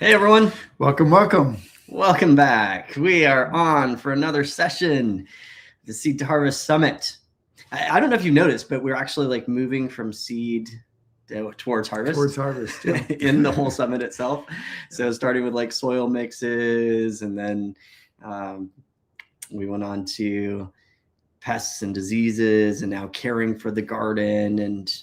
Hey everyone, Welcome. welcome back. We are on for another session, the Seed to Harvest Summit. I don't know if you noticed, but we're actually like moving from seed towards harvest Yeah. in the whole summit itself. So starting with like soil mixes, and then we went on to pests and diseases, and now caring for the garden. And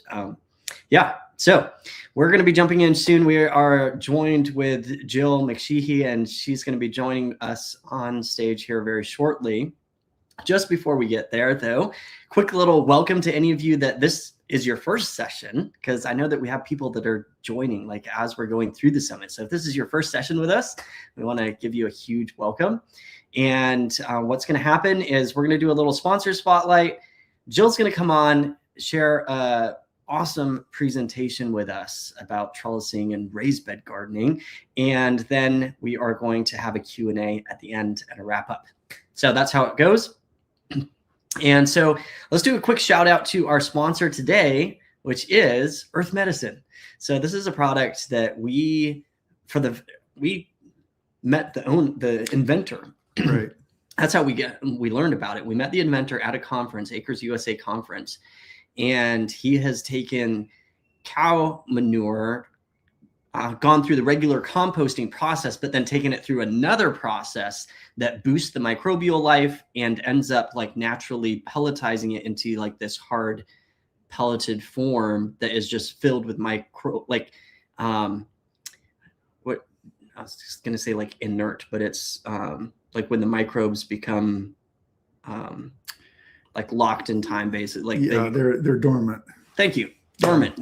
so we're going to be jumping in soon. We are joined with Jill McSheehy, and she's going to be joining us on stage here very shortly. Just before we get there, though, quick little welcome to any of you that this is your first session, because I know that we have people that are joining like as we're going through the summit. So if this is your first session with us, we want to give you a huge welcome. And what's going to happen is we're going to do a little sponsor spotlight. Jill's going to come on, share a awesome presentation with us about trellising and raised bed gardening. And then we are going to have a Q&A at the end and a wrap up. So that's how it goes. And so let's do a quick shout out to our sponsor today, which is Earth Medicine. So this is a product that we met the inventor. Right. That's how we learned about it. We met the inventor at a conference, Acres USA conference, and he has taken cow manure, gone through the regular composting process, but then taken it through another process that boosts the microbial life and ends up like naturally pelletizing it into like this hard pelleted form that is just filled with what I was just going to say like inert, but it's like when the microbes become like locked in time, basically. Like they're dormant. Thank you. Dormant.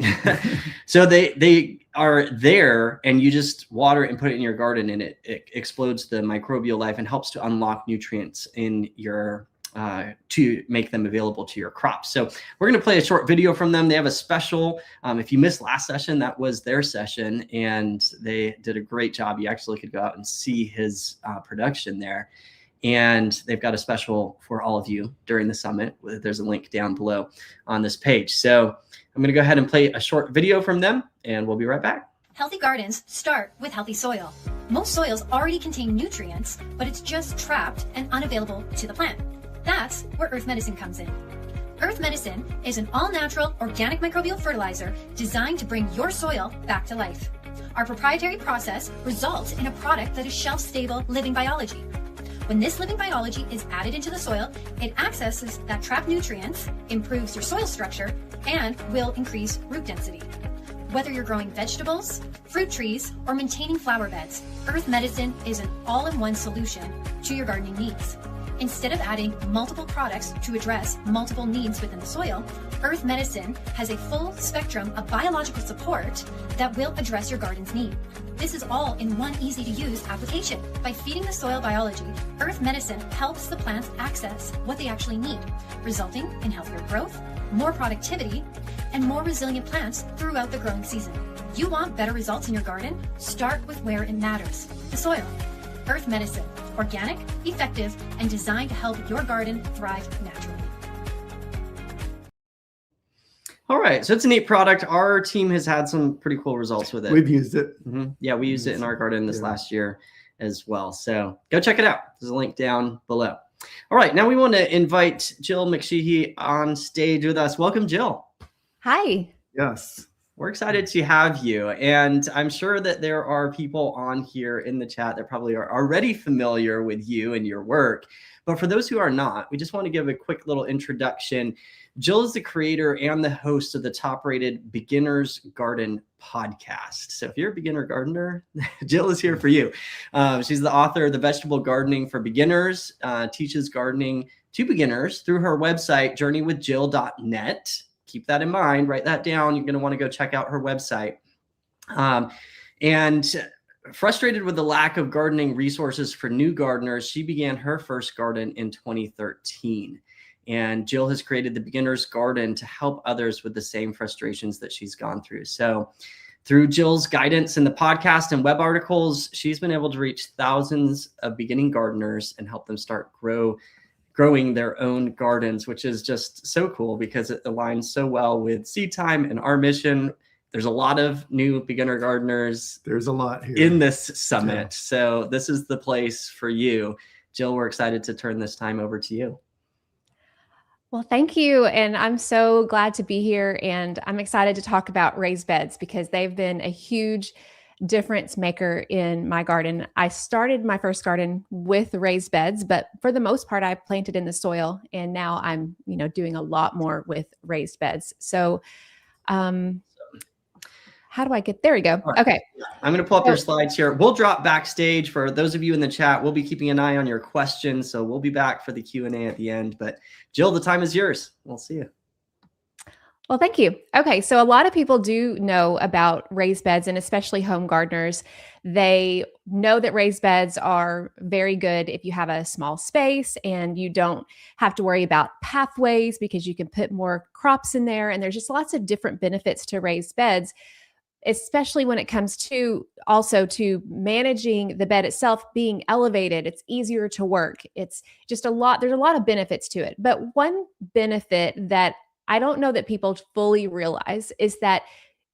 So they are there, and you just water it and put it in your garden, and it explodes the microbial life and helps to unlock nutrients in your to make them available to your crops. So we're going to play a short video from them. They have a special, if you missed last session, that was their session, and they did a great job. You actually could go out and see his production there. And they've got a special for all of you during the summit. There's a link down below on this page. So I'm going to go ahead and play a short video from them, and we'll be right back. Healthy gardens start with healthy soil. Most soils already contain nutrients, but it's just trapped and unavailable to the plant. That's where Earth Medicine comes in. Earth Medicine is an all-natural organic microbial fertilizer designed to bring your soil back to life. Our proprietary process results in a product that is shelf-stable living biology. When this living biology is added into the soil, it accesses that trapped nutrients, improves your soil structure, and will increase root density. Whether you're growing vegetables, fruit trees, or maintaining flower beds, Earth Medicine is an all-in-one solution to your gardening needs. Instead of adding multiple products to address multiple needs within the soil, Earth Medicine has a full spectrum of biological support that will address your garden's need. This is all in one easy-to-use application. By feeding the soil biology, Earth Medicine helps the plants access what they actually need, resulting in healthier growth, more productivity, and more resilient plants throughout the growing season. You want better results in your garden? Start with where it matters, the soil. Earth Medicine, organic, effective, and designed to help your garden thrive naturally. All right, so it's a neat product. Our team has had some pretty cool results with it. We've used it. Mm-hmm. Yeah, we used it in our garden this last year as well. So go check it out. There's a link down below. All right, now we want to invite Jill McSheehy on stage with us. Welcome, Jill. Hi. Yes. We're excited to have you. And I'm sure that there are people on here in the chat that probably are already familiar with you and your work. But for those who are not, we just want to give a quick little introduction. Jill is the creator and the host of the top-rated Beginner's Garden podcast. So if you're a beginner gardener, Jill is here for you. She's the author of The Vegetable Gardening for Beginners, teaches gardening to beginners through her website, journeywithjill.net. Keep that in mind. Write that down. You're going to want to go check out her website. And frustrated with the lack of gardening resources for new gardeners, she began her first garden in 2013. And Jill has created the Beginner's Garden to help others with the same frustrations that she's gone through. So through Jill's guidance in the podcast and web articles, she's been able to reach thousands of beginning gardeners and help them start growing their own gardens, which is just so cool because it aligns so well with Seed Time and our mission, there's a lot of new beginner gardeners There's a lot here. in this summit. Yeah. So this is the place for you. Jill, we're excited to turn this time over to you. Well, thank you. And I'm so glad to be here. And I'm excited to talk about raised beds because they've been a huge difference maker in my garden. I started my first garden with raised beds, but for the most part, I planted in the soil. And now I'm, doing a lot more with raised beds. So, how do I get, there we go. Right. Okay. I'm going to pull up your slides here. We'll drop backstage for those of you in the chat. We'll be keeping an eye on your questions. So we'll be back for the Q&A at the end, but Jill, the time is yours. We'll see you. Well, thank you. Okay. So a lot of people do know about raised beds, and especially home gardeners. They know that raised beds are very good if you have a small space and you don't have to worry about pathways because you can put more crops in there. And there's just lots of different benefits to raised beds, especially when it comes to also to managing the bed itself being elevated. It's easier to work. It's just there's a lot of benefits to it. But one benefit that I don't know that people fully realize is that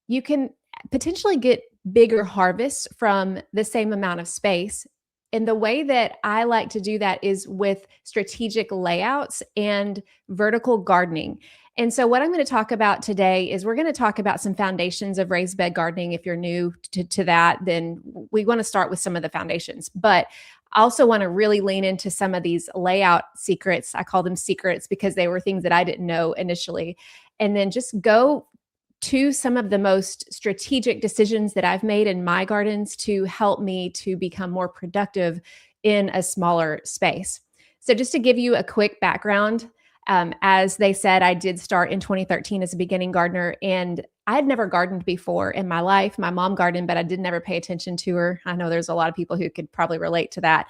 you can potentially get bigger harvests from the same amount of space. And the way that I like to do that is with strategic layouts and vertical gardening. And so what I'm going to talk about today is we're going to talk about some foundations of raised bed gardening. If you're new to that, then we want to start with some of the foundations. But I also want to really lean into some of these layout secrets. I call them secrets because they were things that I didn't know initially. And then just go to some of the most strategic decisions that I've made in my gardens to help me to become more productive in a smaller space. So just to give you a quick background, as they said, I did start in 2013 as a beginning gardener, and I had never gardened before in my life. My mom gardened, but I did never pay attention to her. I know there's a lot of people who could probably relate to that.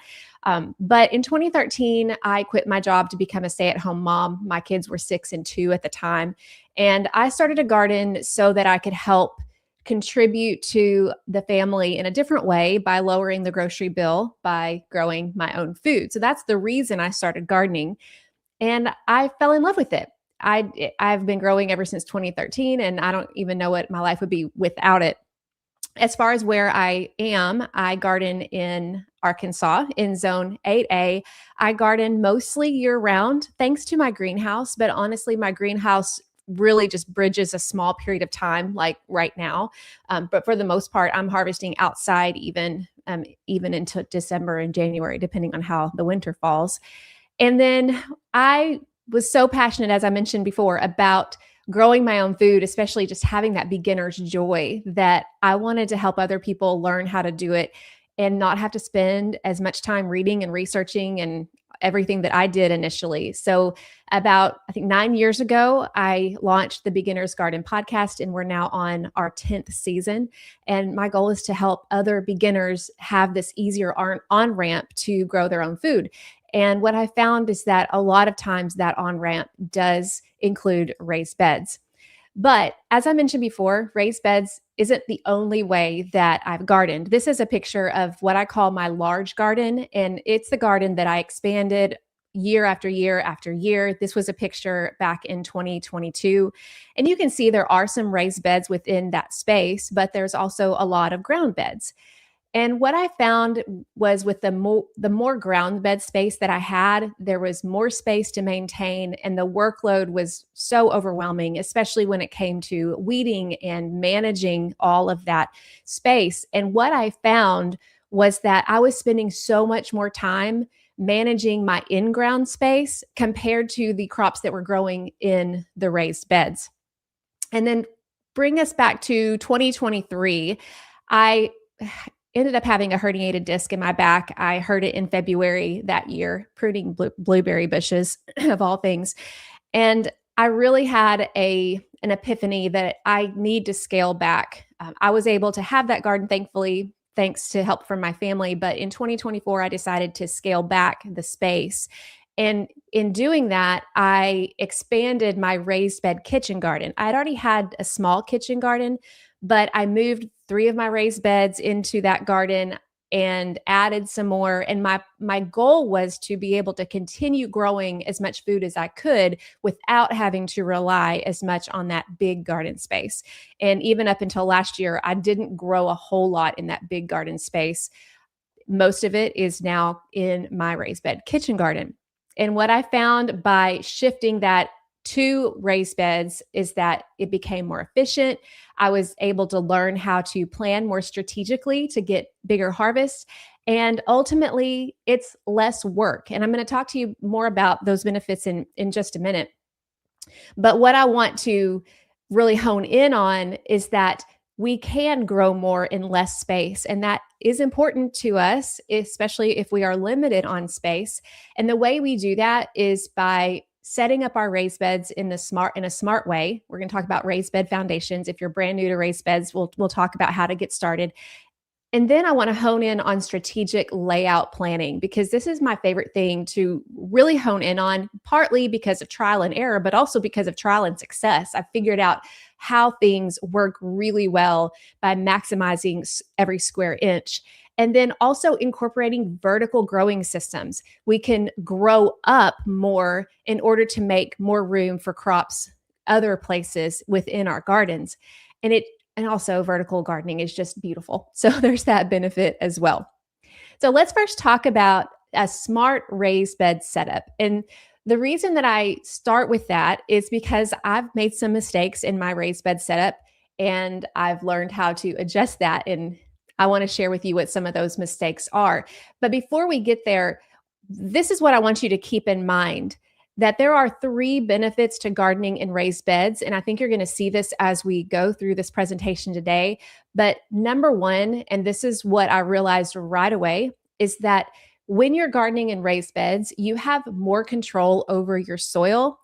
But in 2013, I quit my job to become a stay-at-home mom. My kids were 6 and 2 at the time. And I started a garden so that I could help contribute to the family in a different way by lowering the grocery bill by growing my own food. So that's the reason I started gardening. And I fell in love with it. I've been growing ever since 2013, and I don't even know what my life would be without it. As far as where I am, I garden in Arkansas in zone 8A. I garden mostly year round thanks to my greenhouse, but honestly, my greenhouse really just bridges a small period of time like right now. But for the most part, I'm harvesting outside even into December and January, depending on how the winter falls. And then I was so passionate, as I mentioned before, about growing my own food, especially just having that beginner's joy, that I wanted to help other people learn how to do it and not have to spend as much time reading and researching and everything that I did initially. So about, I think 9 years ago, I launched the Beginner's Garden podcast, and we're now on our 10th season. And my goal is to help other beginners have this easier on-ramp to grow their own food. And what I found is that a lot of times that on-ramp does include raised beds. But as I mentioned before, raised beds isn't the only way that I've gardened. This is a picture of what I call my large garden, and it's the garden that I expanded year after year after year. This was a picture back in 2022. And you can see there are some raised beds within that space, but there's also a lot of ground beds. And what I found was with the more ground bed space that I had, there was more space to maintain, and the workload was so overwhelming, especially when it came to weeding and managing all of that space. And what I found was that I was spending so much more time managing my in-ground space compared to the crops that were growing in the raised beds. And then bring us back to 2023, I ended up having a herniated disc in my back. I hurt it in February that year, pruning blueberry bushes of all things. And I really had an epiphany that I need to scale back. I was able to have that garden, thankfully, thanks to help from my family. But in 2024, I decided to scale back the space. And in doing that, I expanded my raised bed kitchen garden. I'd already had a small kitchen garden, but I moved 3 of my raised beds into that garden. and added some more. And my goal was to be able to continue growing as much food as I could without having to rely as much on that big garden space. And even up until last year, I didn't grow a whole lot in that big garden space. Most of it is now in my raised bed kitchen garden. And what I found by shifting that to raised beds is that it became more efficient. I was able to learn how to plan more strategically to get bigger harvests. And ultimately, it's less work. And I'm going to talk to you more about those benefits in just a minute. But what I want to really hone in on is that we can grow more in less space. And that is important to us, especially if we are limited on space. And the way we do that is by setting up our raised beds in a smart way. We're going to talk about raised bed foundations. If you're brand new to raised beds, we'll talk about how to get started. And then I want to hone in on strategic layout planning, because this is my favorite thing to really hone in on, partly because of trial and error, but also because of trial and success. I've figured out how things work really well by maximizing every square inch. And then also incorporating vertical growing systems. We can grow up more in order to make more room for crops other places within our gardens. And also vertical gardening is just beautiful. So there's that benefit as well. So let's first talk about a smart raised bed setup. And the reason that I start with that is because I've made some mistakes in my raised bed setup, and I've learned how to adjust that. And I want to share with you what some of those mistakes are. But before we get there, this is what I want you to keep in mind, that there are 3 benefits to gardening in raised beds. And I think you're going to see this as we go through this presentation today. But number 1, and this is what I realized right away, is that when you're gardening in raised beds, you have more control over your soil.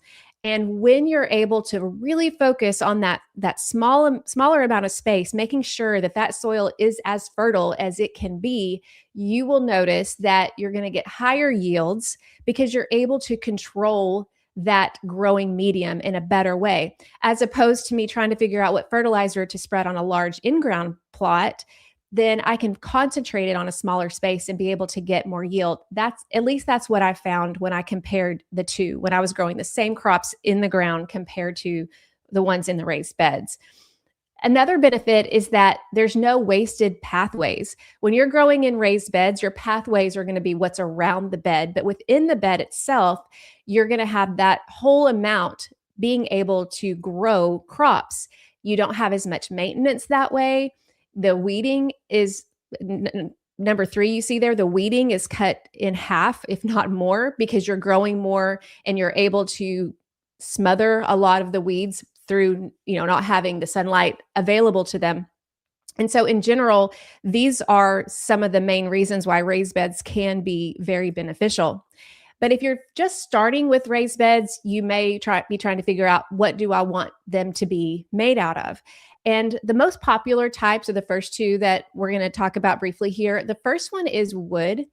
And when you're able to really focus on that smaller amount of space, making sure that that soil is as fertile as it can be, you will notice that you're going to get higher yields because you're able to control that growing medium in a better way, as opposed to me trying to figure out what fertilizer to spread on a large in-ground plot. Then I can concentrate it on a smaller space and be able to get more yield. That's what I found when I compared the two, when I was growing the same crops in the ground compared to the ones in the raised beds. Another benefit is that there's no wasted pathways. When you're growing in raised beds, your pathways are going to be what's around the bed, but within the bed itself, you're going to have that whole amount being able to grow crops. You don't have as much maintenance that way. The weeding is number 3, you see there, the weeding is cut in half, if not more, because you're growing more and you're able to smother a lot of the weeds through, not having the sunlight available to them. And so in general, these are some of the main reasons why raised beds can be very beneficial. But if you're just starting with raised beds, you may be trying to figure out, what do I want them to be made out of? And the most popular types are the first 2 that we're going to talk about briefly here. The first one is wood.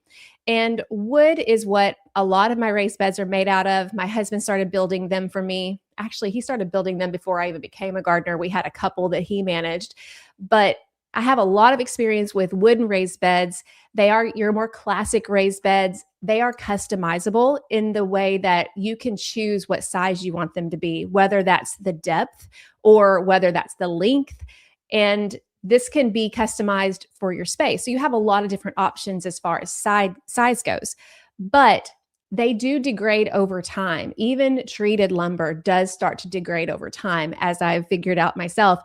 And wood is what a lot of my raised beds are made out of. My husband started building them for me. Actually, he started building them before I even became a gardener. We had a couple that he managed. But I have a lot of experience with wooden raised beds. They are your more classic raised beds. They are customizable in the way that you can choose what size you want them to be, whether that's the depth or whether that's the length. And this can be customized for your space. So you have a lot of different options as far as size goes. But they do degrade over time. Even treated lumber does start to degrade over time, as I've figured out myself.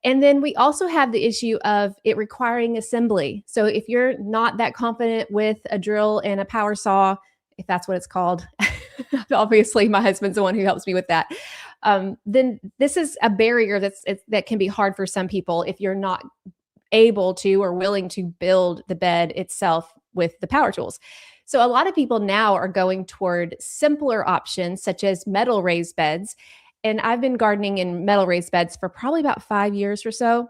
And then we also have the issue of it requiring assembly. So if you're not that confident with a drill and a power saw, if that's what it's called, obviously my husband's the one who helps me with that, then this is a barrier that can be hard for some people if you're not able to or willing to build the bed itself with the power tools. So a lot of people now are going toward simpler options, such as metal raised beds. And I've been gardening in metal raised beds for probably about 5 years or so.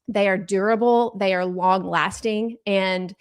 They are durable, they are long lasting. And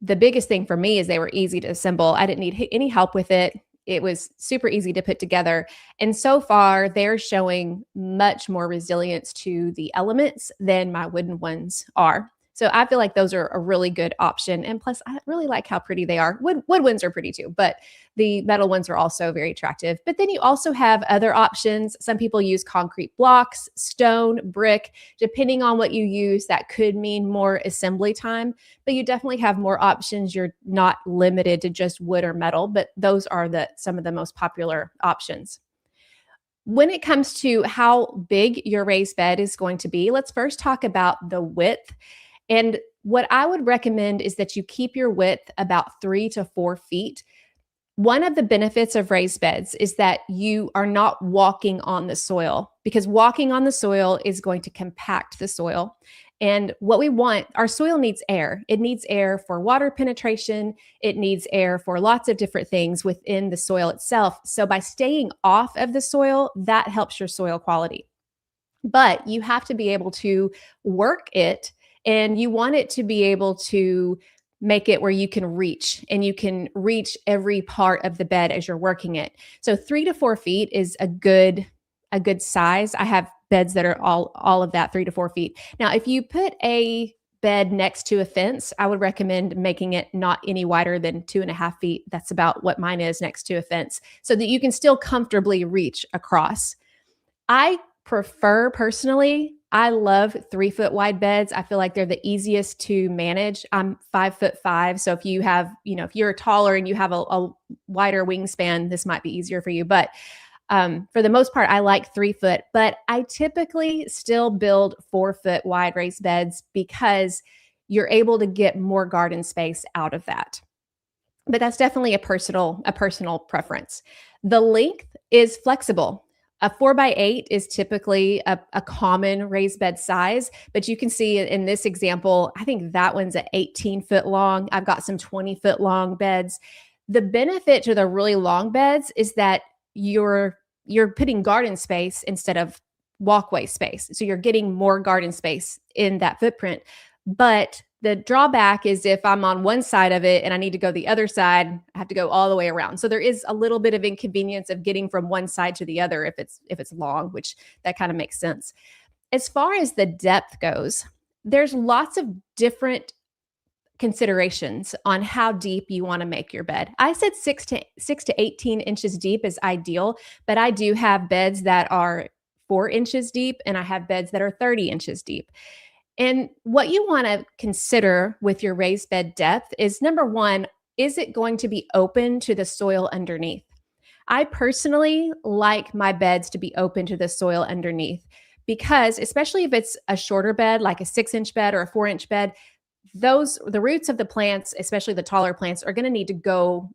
the biggest thing for me is they were easy to assemble. I didn't need any help with it. It was super easy to put together. And so far, they're showing much more resilience to the elements than my wooden ones are. So I feel like those are a really good option. And plus, I really like how pretty they are. Wood ones are pretty too, but the metal ones are also very attractive. But then you also have other options. Some people use concrete blocks, stone, brick. Depending on what you use, that could mean more assembly time, but you definitely have more options. You're not limited to just wood or metal, but those are some of the most popular options. When it comes to how big your raised bed is going to be, let's first talk about the width. And what I would recommend is that you keep your width about 3 to 4 feet. One of the benefits of raised beds is that you are not walking on the soil, because walking on the soil is going to compact the soil. And what we want, our soil needs air. It needs air for water penetration. It needs air for lots of different things within the soil itself. So by staying off of the soil, that helps your soil quality. But you have to be able to work it, and you want it to be able to make it where you can reach, and you can reach every part of the bed as you're working it. So 3 to 4 feet is a good size. I have beds that are all of that 3 to 4 feet. Now, if you put a bed next to a fence, I would recommend making it not any wider than 2.5 feet. That's about what mine is next to a fence, so that you can still comfortably reach across. I prefer personally, I love 3 foot wide beds. I feel like they're the easiest to manage. I'm 5'5". So if you have, if you're taller and you have a wider wingspan, this might be easier for you. But for the most part, I like 3 foot, but I typically still build 4 foot wide raised beds because you're able to get more garden space out of that. But that's definitely a personal preference. The length is flexible. A 4x8 is typically a common raised bed size, but you can see in this example, I think that one's at 18 foot long. I've got some 20 foot long beds. The benefit to the really long beds is that you're putting garden space instead of walkway space. So you're getting more garden space in that footprint. But the drawback is if I'm on one side of it and I need to go the other side, I have to go all the way around. So there is a little bit of inconvenience of getting from one side to the other if it's long, which that kind of makes sense. As far as the depth goes, there's lots of different considerations on how deep you want to make your bed. I said 6 to 18 inches deep is ideal, but I do have beds that are 4 inches deep, and I have beds that are 30 inches deep. And what you want to consider with your raised bed depth is, number one, is it going to be open to the soil underneath? I personally like my beds to be open to the soil underneath, because especially if it's a shorter bed, like a 6-inch bed or a 4-inch bed, the roots of the plants, especially the taller plants, are going to need to go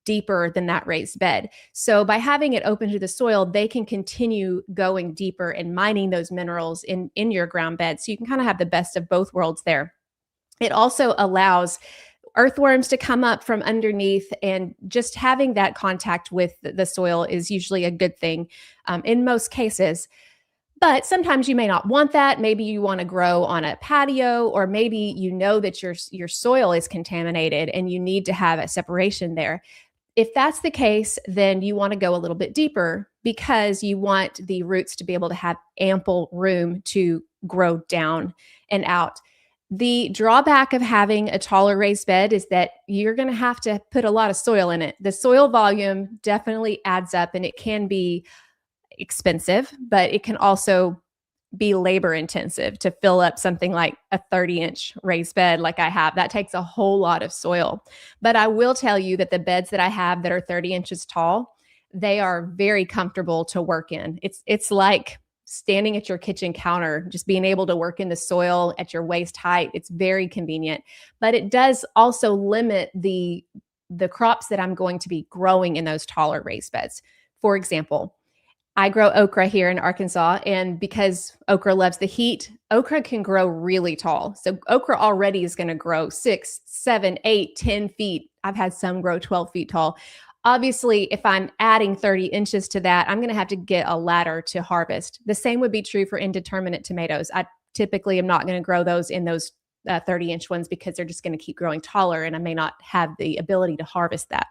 deeper than that raised bed. So by having it open to the soil, they can continue going deeper and mining those minerals in your ground bed. So you can kind of have the best of both worlds there. It also allows earthworms to come up from underneath, and just having that contact with the soil is usually a good thing in most cases. But sometimes you may not want that. Maybe you want to grow on a patio, or maybe you know that your soil is contaminated and you need to have a separation there. If that's the case, then you want to go a little bit deeper, because you want the roots to be able to have ample room to grow down and out. The drawback of having a taller raised bed is that you're going to have to put a lot of soil in it. The soil volume definitely adds up, and it can be expensive, but it can also be labor intensive to fill up something like a 30-inch raised bed like I have. That takes a whole lot of soil. But I will tell you that the beds that I have that are 30 inches tall, they are very comfortable to work in. It's like standing at your kitchen counter, just being able to work in the soil at your waist height. It's very convenient, but it does also limit the crops that I'm going to be growing in those taller raised beds. For example, I grow okra here in Arkansas, and because okra loves the heat, okra can grow really tall. So okra already is going to grow 6, 7, 8, 10 feet. I've had some grow 12 feet tall. Obviously, if I'm adding 30 inches to that, I'm going to have to get a ladder to harvest. The same would be true for indeterminate tomatoes. I typically am not going to grow those in those 30-inch ones, because they're just going to keep growing taller, and I may not have the ability to harvest that.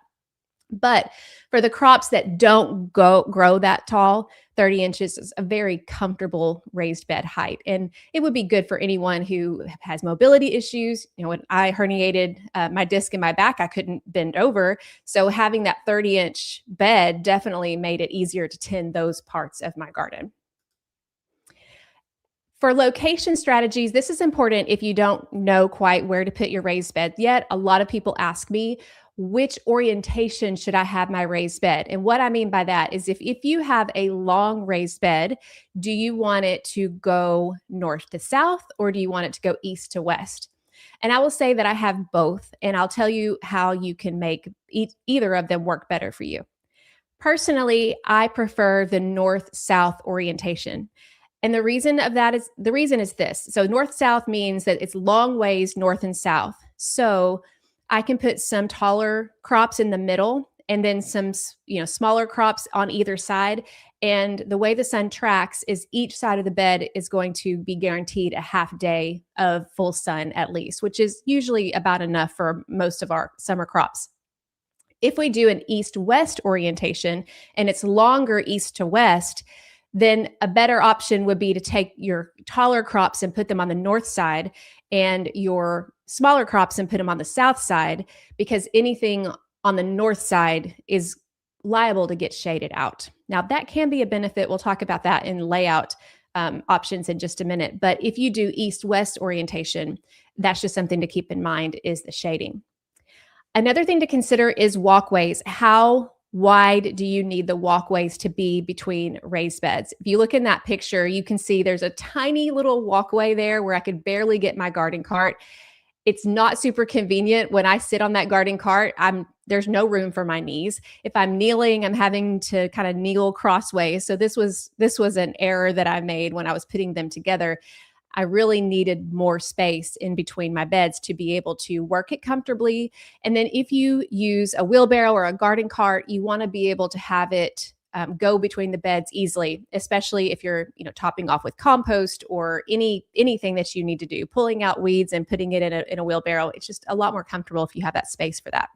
But for the crops that don't grow that tall, 30 inches is a very comfortable raised bed height. And it would be good for anyone who has mobility issues. When I herniated my disc in my back, I couldn't bend over. So having that 30-inch bed definitely made it easier to tend those parts of my garden. For location strategies, this is important if you don't know quite where to put your raised bed yet. A lot of people ask me, which orientation should I have my raised bed? And what I mean by that is if you have a long raised bed, do you want it to go north to south or do you want it to go east to west? And I will say that I have both, and I'll tell you how you can make either of them work better for you. Personally, I prefer the north-south orientation. And the reason is this. So north-south means that it's long ways north and south. So I can put some taller crops in the middle and then some, smaller crops on either side. And the way the sun tracks is each side of the bed is going to be guaranteed a half day of full sun at least, which is usually about enough for most of our summer crops. If we do an east-west orientation and it's longer east to west, then a better option would be to take your taller crops and put them on the north side and your smaller crops and put them on the south side, because anything on the north side is liable to get shaded out. Now, that can be a benefit. We'll talk about that in layout options in just a minute. But if you do east-west orientation, that's just something to keep in mind is the shading. Another thing to consider is walkways. How wide do you need the walkways to be between raised beds? If you look in that picture, you can see there's a tiny little walkway there where I could barely get my garden cart. It's not super convenient. When I sit on that garden cart, there's no room for my knees. If I'm kneeling, I'm having to kind of kneel crossways. So this was an error that I made when I was putting them together. I really needed more space in between my beds to be able to work it comfortably. And then if you use a wheelbarrow or a garden cart, you want to be able to have it go between the beds easily, especially if you're topping off with compost or anything that you need to do, pulling out weeds and putting it in a wheelbarrow. It's just a lot more comfortable if you have that space for that.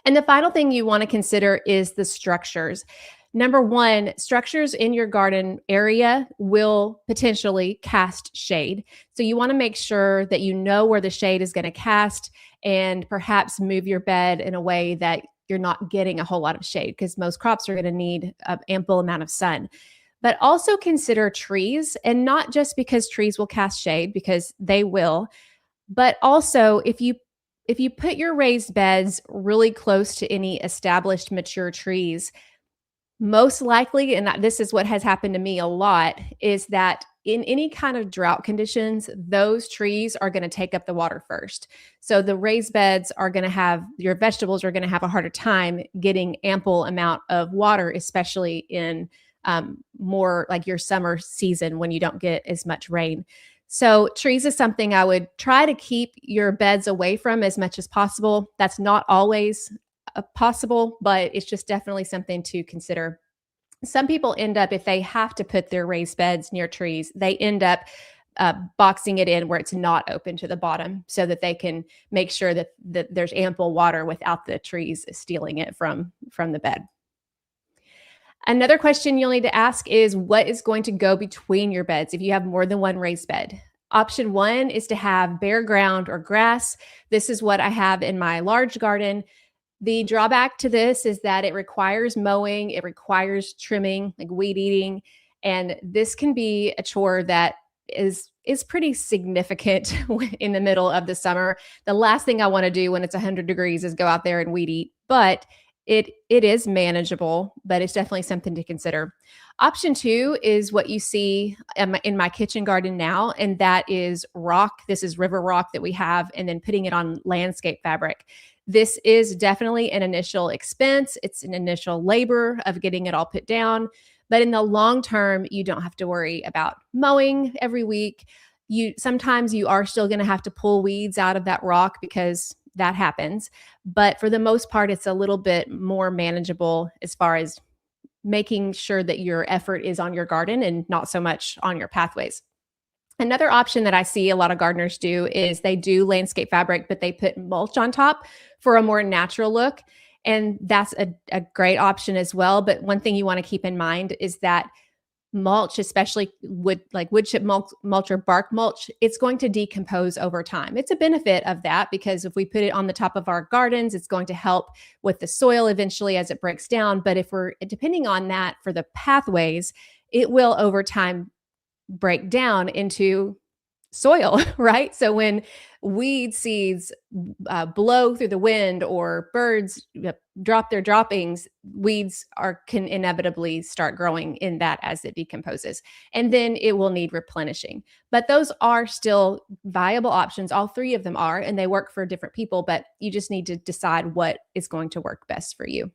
And the final thing you want to consider is the structures. Number one, structures in your garden area will potentially cast shade. So you want to make sure that you know where the shade is going to cast and perhaps move your bed in a way that you're not getting a whole lot of shade, because most crops are going to need an ample amount of sun. But also consider trees, and not just because trees will cast shade, because they will, but also if you put your raised beds really close to any established mature trees, most likely, and this is what has happened to me a lot, is that in any kind of drought conditions, those trees are going to take up the water first. So the raised beds are going to have, your vegetables are going to have a harder time getting ample amount of water, especially in more like your summer season when you don't get as much rain. So trees is something I would try to keep your beds away from as much as possible. That's not always possible, but it's just definitely something to consider. Some people end up, if they have to put their raised beds near trees, they end up boxing it in where it's not open to the bottom so that they can make sure that there's ample water without the trees stealing it from the bed. Another question you'll need to ask is what is going to go between your beds if you have more than one raised bed. Option one is to have bare ground or grass. This is what I have in my large garden. The drawback to this is that it requires mowing, it requires trimming, like weed eating, and this can be a chore that is pretty significant in the middle of the summer. The last thing I want to do when it's 100 degrees is go out there and weed eat, but it is manageable, but it's definitely something to consider. Option two is what you see in my kitchen garden now, and that is rock. This is river rock that we have, and then putting it on landscape fabric. This is definitely an initial expense. It's an initial labor of getting it all put down. But in the long term, you don't have to worry about mowing every week. Sometimes you are still going to have to pull weeds out of that rock because that happens. But for the most part, it's a little bit more manageable as far as making sure that your effort is on your garden and not so much on your pathways. Another option that I see a lot of gardeners do is they do landscape fabric, but they put mulch on top for a more natural look. And that's a great option as well. But one thing you want to keep in mind is that mulch, especially wood chip mulch or bark mulch, it's going to decompose over time. It's a benefit of that because if we put it on the top of our gardens, it's going to help with the soil eventually as it breaks down. But if we're depending on that for the pathways, it will over time break down into soil, right? So when weed seeds blow through the wind or birds drop their droppings, weeds can inevitably start growing in that as it decomposes. And then it will need replenishing. But those are still viable options. All three of them are, and they work for different people, but you just need to decide what is going to work best for you.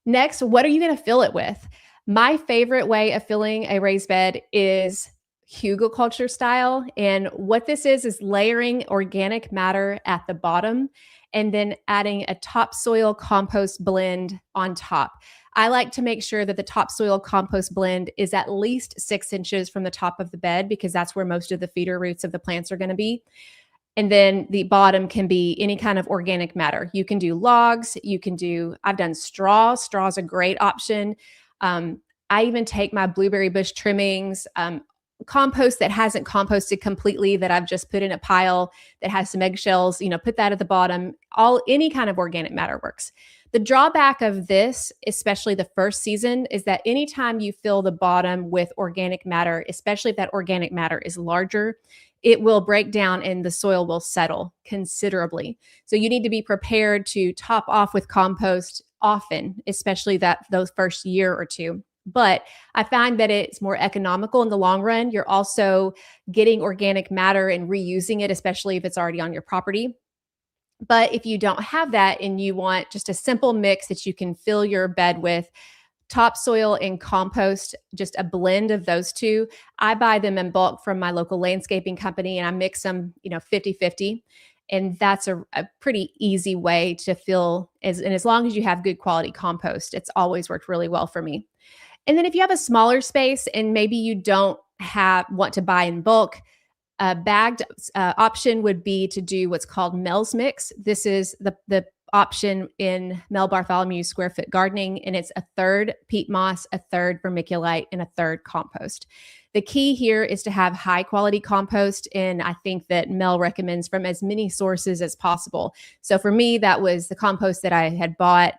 Next, what are you going to fill it with? My favorite way of filling a raised bed is hugelkultur style. And what this is layering organic matter at the bottom and then adding a topsoil compost blend on top. I like to make sure that the topsoil compost blend is at least 6 inches from the top of the bed because that's where most of the feeder roots of the plants are going to be. And then the bottom can be any kind of organic matter. You can do logs. I've done straw. Straw is a great option. I even take my blueberry bush trimmings, compost that hasn't composted completely that I've just put in a pile that has some eggshells, put that at the bottom. Any kind of organic matter works. The drawback of this, especially the first season, is that anytime you fill the bottom with organic matter, especially if that organic matter is larger, it will break down and the soil will settle considerably. So you need to be prepared to top off with compost often, especially those first year or two. But I find that it's more economical in the long run. You're also getting organic matter and reusing it, especially if it's already on your property. But if you don't have that and you want just a simple mix that you can fill your bed with, topsoil and compost, just a blend of those two, I buy them in bulk from my local landscaping company and I mix them, 50-50. And that's a pretty easy way to fill, and as long as you have good quality compost, it's always worked really well for me. And then if you have a smaller space and maybe you don't want to buy in bulk, a bagged option would be to do what's called Mel's Mix. This is the option in Mel Bartholomew's Square Foot Gardening, and it's a third peat moss, a third vermiculite, and a third compost. The key here is to have high quality compost, and I think that Mel recommends from as many sources as possible. So for me, that was the compost that I had bought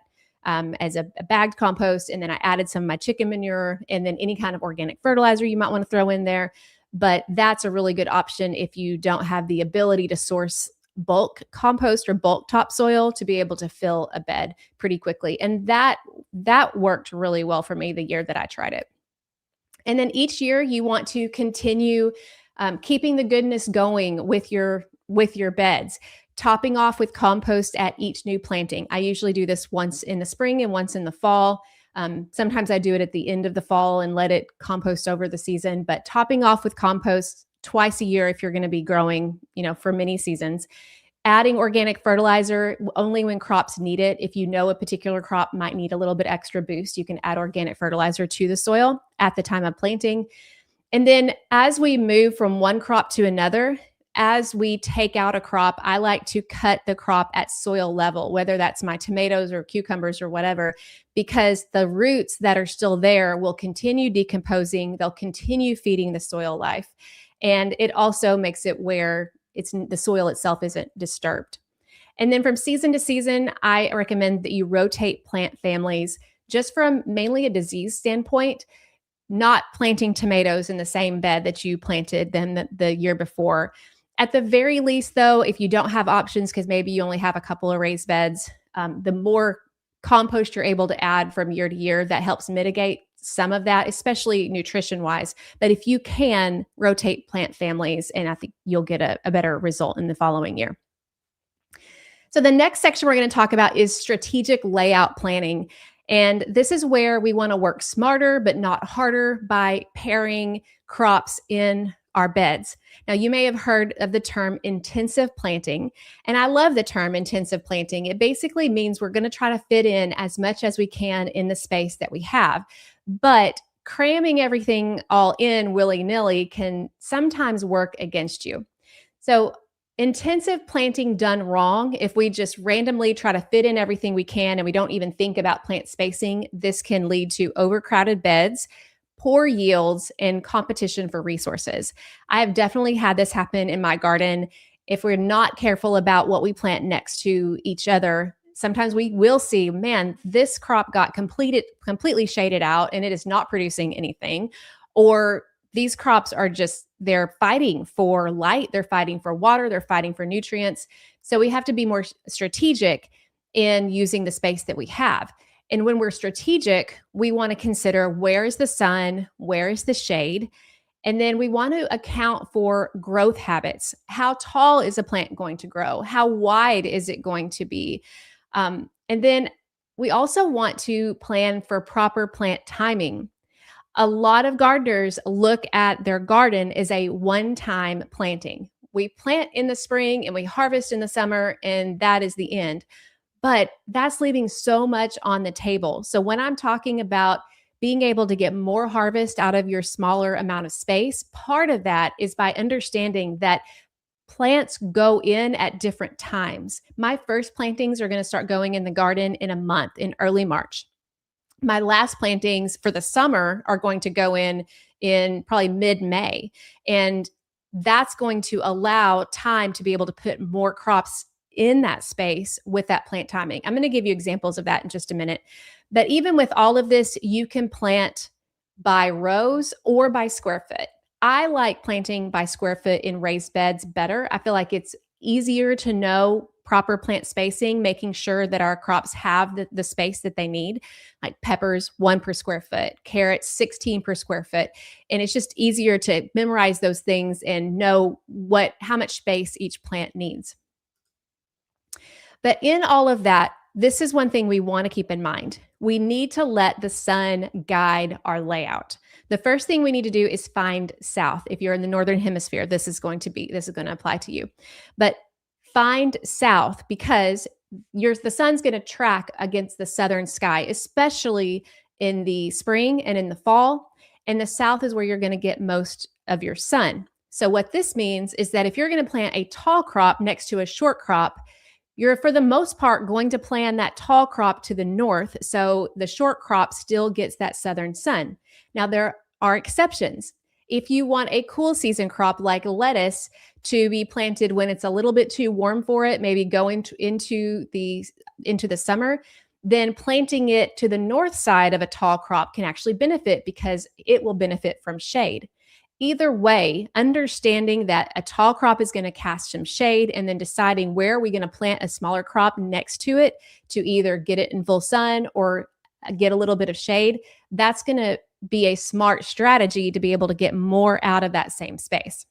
as a bagged compost, and then I added some of my chicken manure, and then any kind of organic fertilizer you might want to throw in there. But that's a really good option if you don't have the ability to source bulk compost or bulk topsoil to be able to fill a bed pretty quickly. And that worked really well for me the year that I tried it. And then each year you want to continue keeping the goodness going with your beds, topping off with compost at each new planting. I usually do this once in the spring and once in the fall. Sometimes I do it at the end of the fall and let it compost over the season, but topping off with compost twice a year if you're going to be growing, for many seasons. Adding organic fertilizer only when crops need it. If you know a particular crop might need a little bit extra boost, you can add organic fertilizer to the soil at the time of planting. And then as we move from one crop to another, as we take out a crop, I like to cut the crop at soil level, whether that's my tomatoes or cucumbers or whatever, because the roots that are still there will continue decomposing. They'll continue feeding the soil life. And it also makes it where the soil itself isn't disturbed. And then from season to season, I recommend that you rotate plant families just from mainly a disease standpoint, not planting tomatoes in the same bed that you planted them the year before. At the very least, though, if you don't have options, because maybe you only have a couple of raised beds, the more compost you're able to add from year to year, that helps mitigate some of that, especially nutrition-wise. But if you can rotate plant families, and I think you'll get a better result in the following year. So the next section we're going to talk about is strategic layout planning. And this is where we want to work smarter, but not harder by pairing crops in our beds. Now, you may have heard of the term intensive planting, and I love the term intensive planting. It basically means we're going to try to fit in as much as we can in the space that we have, but cramming everything all in willy-nilly can sometimes work against you. So intensive planting done wrong, if we just randomly try to fit in everything we can and we don't even think about plant spacing, this can lead to overcrowded beds, poor yields, and competition for resources. I have definitely had this happen in my garden. If we're not careful about what we plant next to each other, sometimes we will see, man, this crop got completely shaded out and it is not producing anything. Or these crops are just, they're fighting for light, they're fighting for water, they're fighting for nutrients. So we have to be more strategic in using the space that we have. And when we're strategic, we want to consider, where is the sun, where is the shade? And then we want to account for growth habits. How tall is a plant going to grow? How wide is it going to be? And then we also want to plan for proper plant timing. A lot of gardeners look at their garden as a one-time planting. We plant in the spring and we harvest in the summer, and that is the end. But that's leaving so much on the table. So when I'm talking about being able to get more harvest out of your smaller amount of space, part of that is by understanding that plants go in at different times. My first plantings are going to start going in the garden in a month, in early March. My last plantings for the summer are going to go in probably mid-May. And that's going to allow time to be able to put more crops in that space with that plant timing. I'm going to give you examples of that in just a minute. But even with all of this, you can plant by rows or by square foot. I like planting by square foot in raised beds better. I feel like it's easier to know proper plant spacing, making sure that our crops have the space that they need, like peppers, 1 per square foot, carrots, 16 per square foot. And it's just easier to memorize those things and know how much space each plant needs. But in all of that, this is one thing we want to keep in mind. We need to let the sun guide our layout. The first thing we need to do is find south. If you're in the northern hemisphere, this is going to apply to you. But find south, because the sun's going to track against the southern sky, especially in the spring and in the fall. And the south is where you're going to get most of your sun. So what this means is that if you're going to plant a tall crop next to a short crop, you're, for the most part, going to plant that tall crop to the north, so the short crop still gets that southern sun. Now, there are exceptions. If you want a cool season crop like lettuce to be planted when it's a little bit too warm for it, maybe going into the summer, then planting it to the north side of a tall crop can actually benefit, because it will benefit from shade. Either way, understanding that a tall crop is going to cast some shade, and then deciding where are we going to plant a smaller crop next to it to either get it in full sun or get a little bit of shade, that's going to be a smart strategy to be able to get more out of that same space.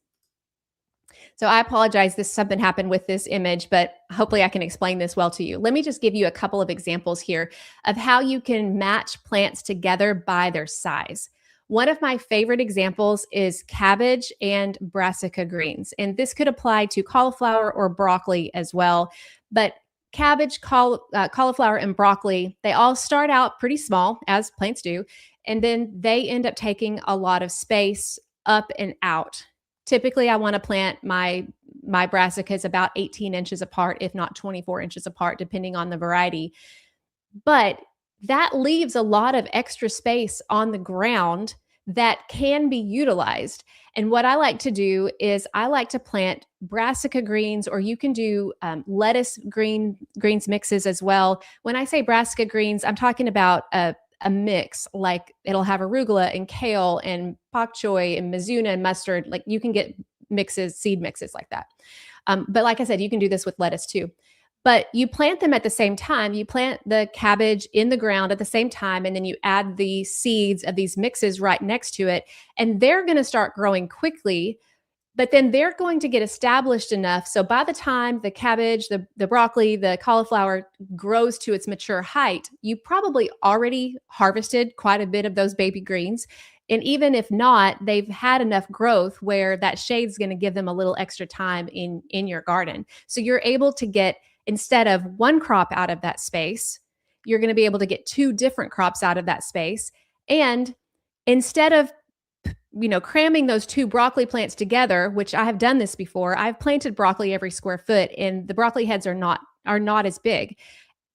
So I apologize, something happened with this image, but hopefully I can explain this well to you. Let me just give you a couple of examples here of how you can match plants together by their size. One of my favorite examples is cabbage and brassica greens. And this could apply to cauliflower or broccoli as well. But cabbage, cauliflower, and broccoli, they all start out pretty small, as plants do. And then they end up taking a lot of space up and out. Typically, I want to plant my brassicas about 18 inches apart, if not 24 inches apart, depending on the variety. But that leaves a lot of extra space on the ground that can be utilized. And what I like to do is I like to plant brassica greens, or you can do lettuce greens mixes as well. When I say brassica greens, I'm talking about a mix, like it'll have arugula and kale and pak choi and mizuna and mustard. Like you can get mixes, seed mixes like that. But like I said, you can do this with lettuce too. But you plant them at the same time. You plant the cabbage in the ground at the same time, and then you add the seeds of these mixes right next to it. And they're going to start growing quickly, but then they're going to get established enough. So by the time the cabbage, the broccoli, the cauliflower grows to its mature height, you probably already harvested quite a bit of those baby greens. And even if not, they've had enough growth where that shade's going to give them a little extra time in your garden. So you're able to get, instead of one crop out of that space, you're going to be able to get 2 different crops out of that space. And instead of cramming those two broccoli plants together, which I have done this before. I've planted broccoli every square foot, and the broccoli heads are not as big.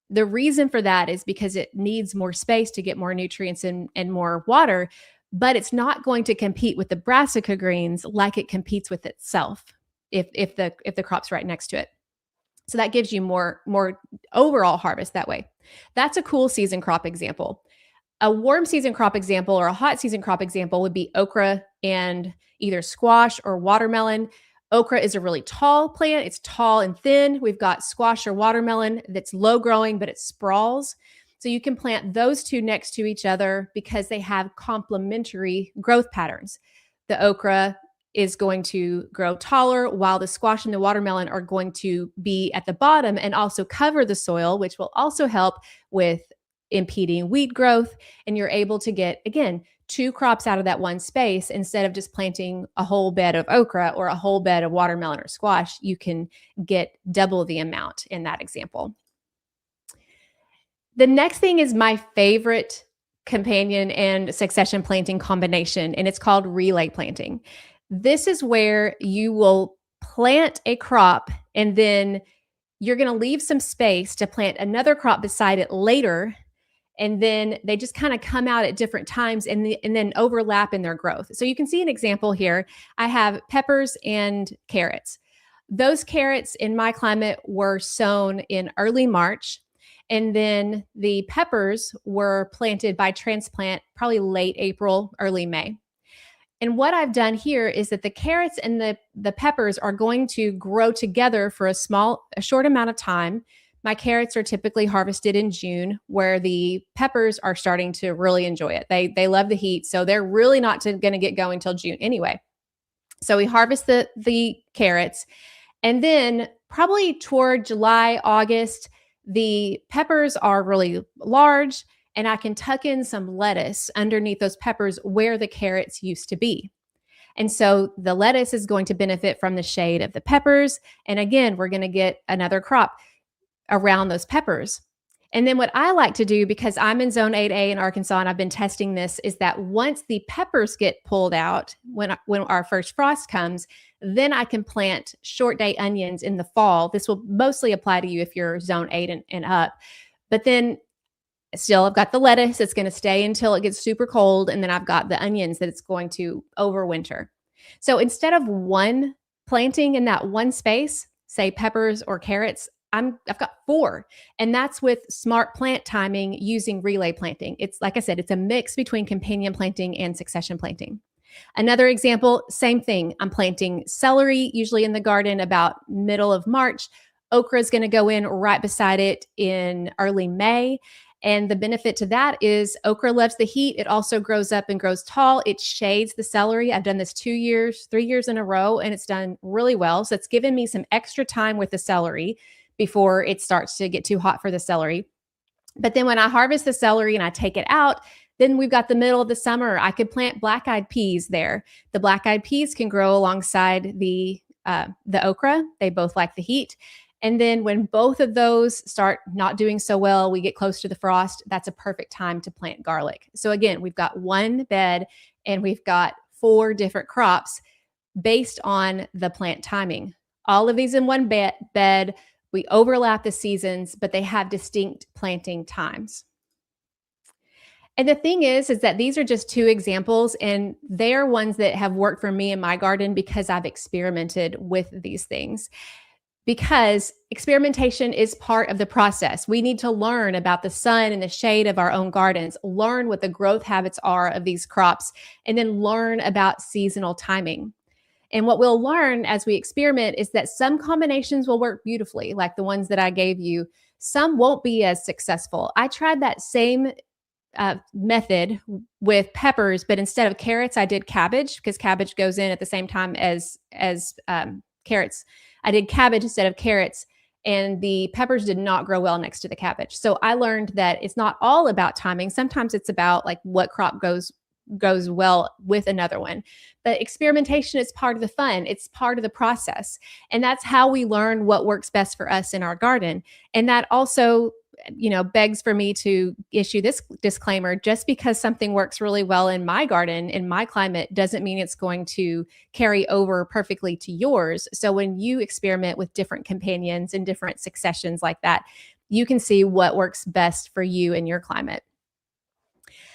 The reason for that is because it needs more space to get more nutrients and more water, but it's not going to compete with the brassica greens like it competes with itself if the crop's right next to it. So that gives you more overall harvest that way. That's a cool season crop example. A warm season crop example or a hot season crop example would be okra and either squash or watermelon. Okra is a really tall plant. It's tall and thin. We've got squash or watermelon that's low growing, but it sprawls. So you can plant those two next to each other because they have complementary growth patterns. The okra is going to grow taller while the squash and the watermelon are going to be at the bottom and also cover the soil, which will also help with impeding weed growth. And you're able to get, again, two crops out of that one space. Instead of just planting a whole bed of okra or a whole bed of watermelon or squash, you can get double the amount in that example. The next thing is my favorite companion and succession planting combination, and it's called relay planting. This is where you will plant a crop and then you're going to leave some space to plant another crop beside it later. And then they just kind of come out at different times and then overlap in their growth. So you can see an example here. I have peppers and carrots. Those carrots in my climate were sown in early March. And then the peppers were planted by transplant probably late April, early May. And what I've done here is that the carrots and the peppers are going to grow together for a short amount of time. My carrots are typically harvested in June, where the peppers are starting to really enjoy it. They love the heat, so they're really not going to get going till June anyway. So we harvest the carrots, and then probably toward July, August, the peppers are really large, and I can tuck in some lettuce underneath those peppers where the carrots used to be. And so the lettuce is going to benefit from the shade of the peppers. And again, we're going to get another crop around those peppers. And then what I like to do, because I'm in zone 8A in Arkansas and I've been testing this, is that once the peppers get pulled out, when our first frost comes, then I can plant short day onions in the fall. This will mostly apply to you if you're zone 8 and up. But then still, I've got the lettuce that's going to stay until it gets super cold. And then I've got the onions that it's going to overwinter. So instead of one planting in that one space, say peppers or carrots, I've got 4, and that's with smart plant timing using relay planting. It's like I said, it's a mix between companion planting and succession planting. Another example, same thing. I'm planting celery, usually in the garden about middle of March. Okra is going to go in right beside it in early May. And the benefit to that is okra loves the heat. It also grows up and grows tall. It shades the celery. I've done this 3 years in a row, and it's done really well. So it's given me some extra time with the celery before it starts to get too hot for the celery. But then when I harvest the celery and I take it out, then we've got the middle of the summer. I could plant black-eyed peas there. The black-eyed peas can grow alongside the okra. They both like the heat. And then when both of those start not doing so well, we get close to the frost, that's a perfect time to plant garlic. So again, we've got one bed and we've got 4 different crops based on the plant timing. All of these in one bed. We overlap the seasons, but they have distinct planting times. And the thing is that these are just 2 examples, and they are ones that have worked for me in my garden because I've experimented with these things. Because experimentation is part of the process. We need to learn about the sun and the shade of our own gardens, learn what the growth habits are of these crops, and then learn about seasonal timing. And what we'll learn as we experiment is that some combinations will work beautifully, like the ones that I gave you. Some won't be as successful. I tried that same method with peppers, but instead of carrots, I did cabbage, because cabbage goes in at the same time as carrots. I did cabbage instead of carrots, and the peppers did not grow well next to the cabbage. So I learned that it's not all about timing. Sometimes it's about like what crop goes well with another one. But experimentation is part of the fun. It's part of the process. And that's how we learn what works best for us in our garden. And that also begs for me to issue this disclaimer. Just because something works really well in my garden, in my climate, doesn't mean it's going to carry over perfectly to yours. So when you experiment with different companions and different successions like that, you can see what works best for you and your climate.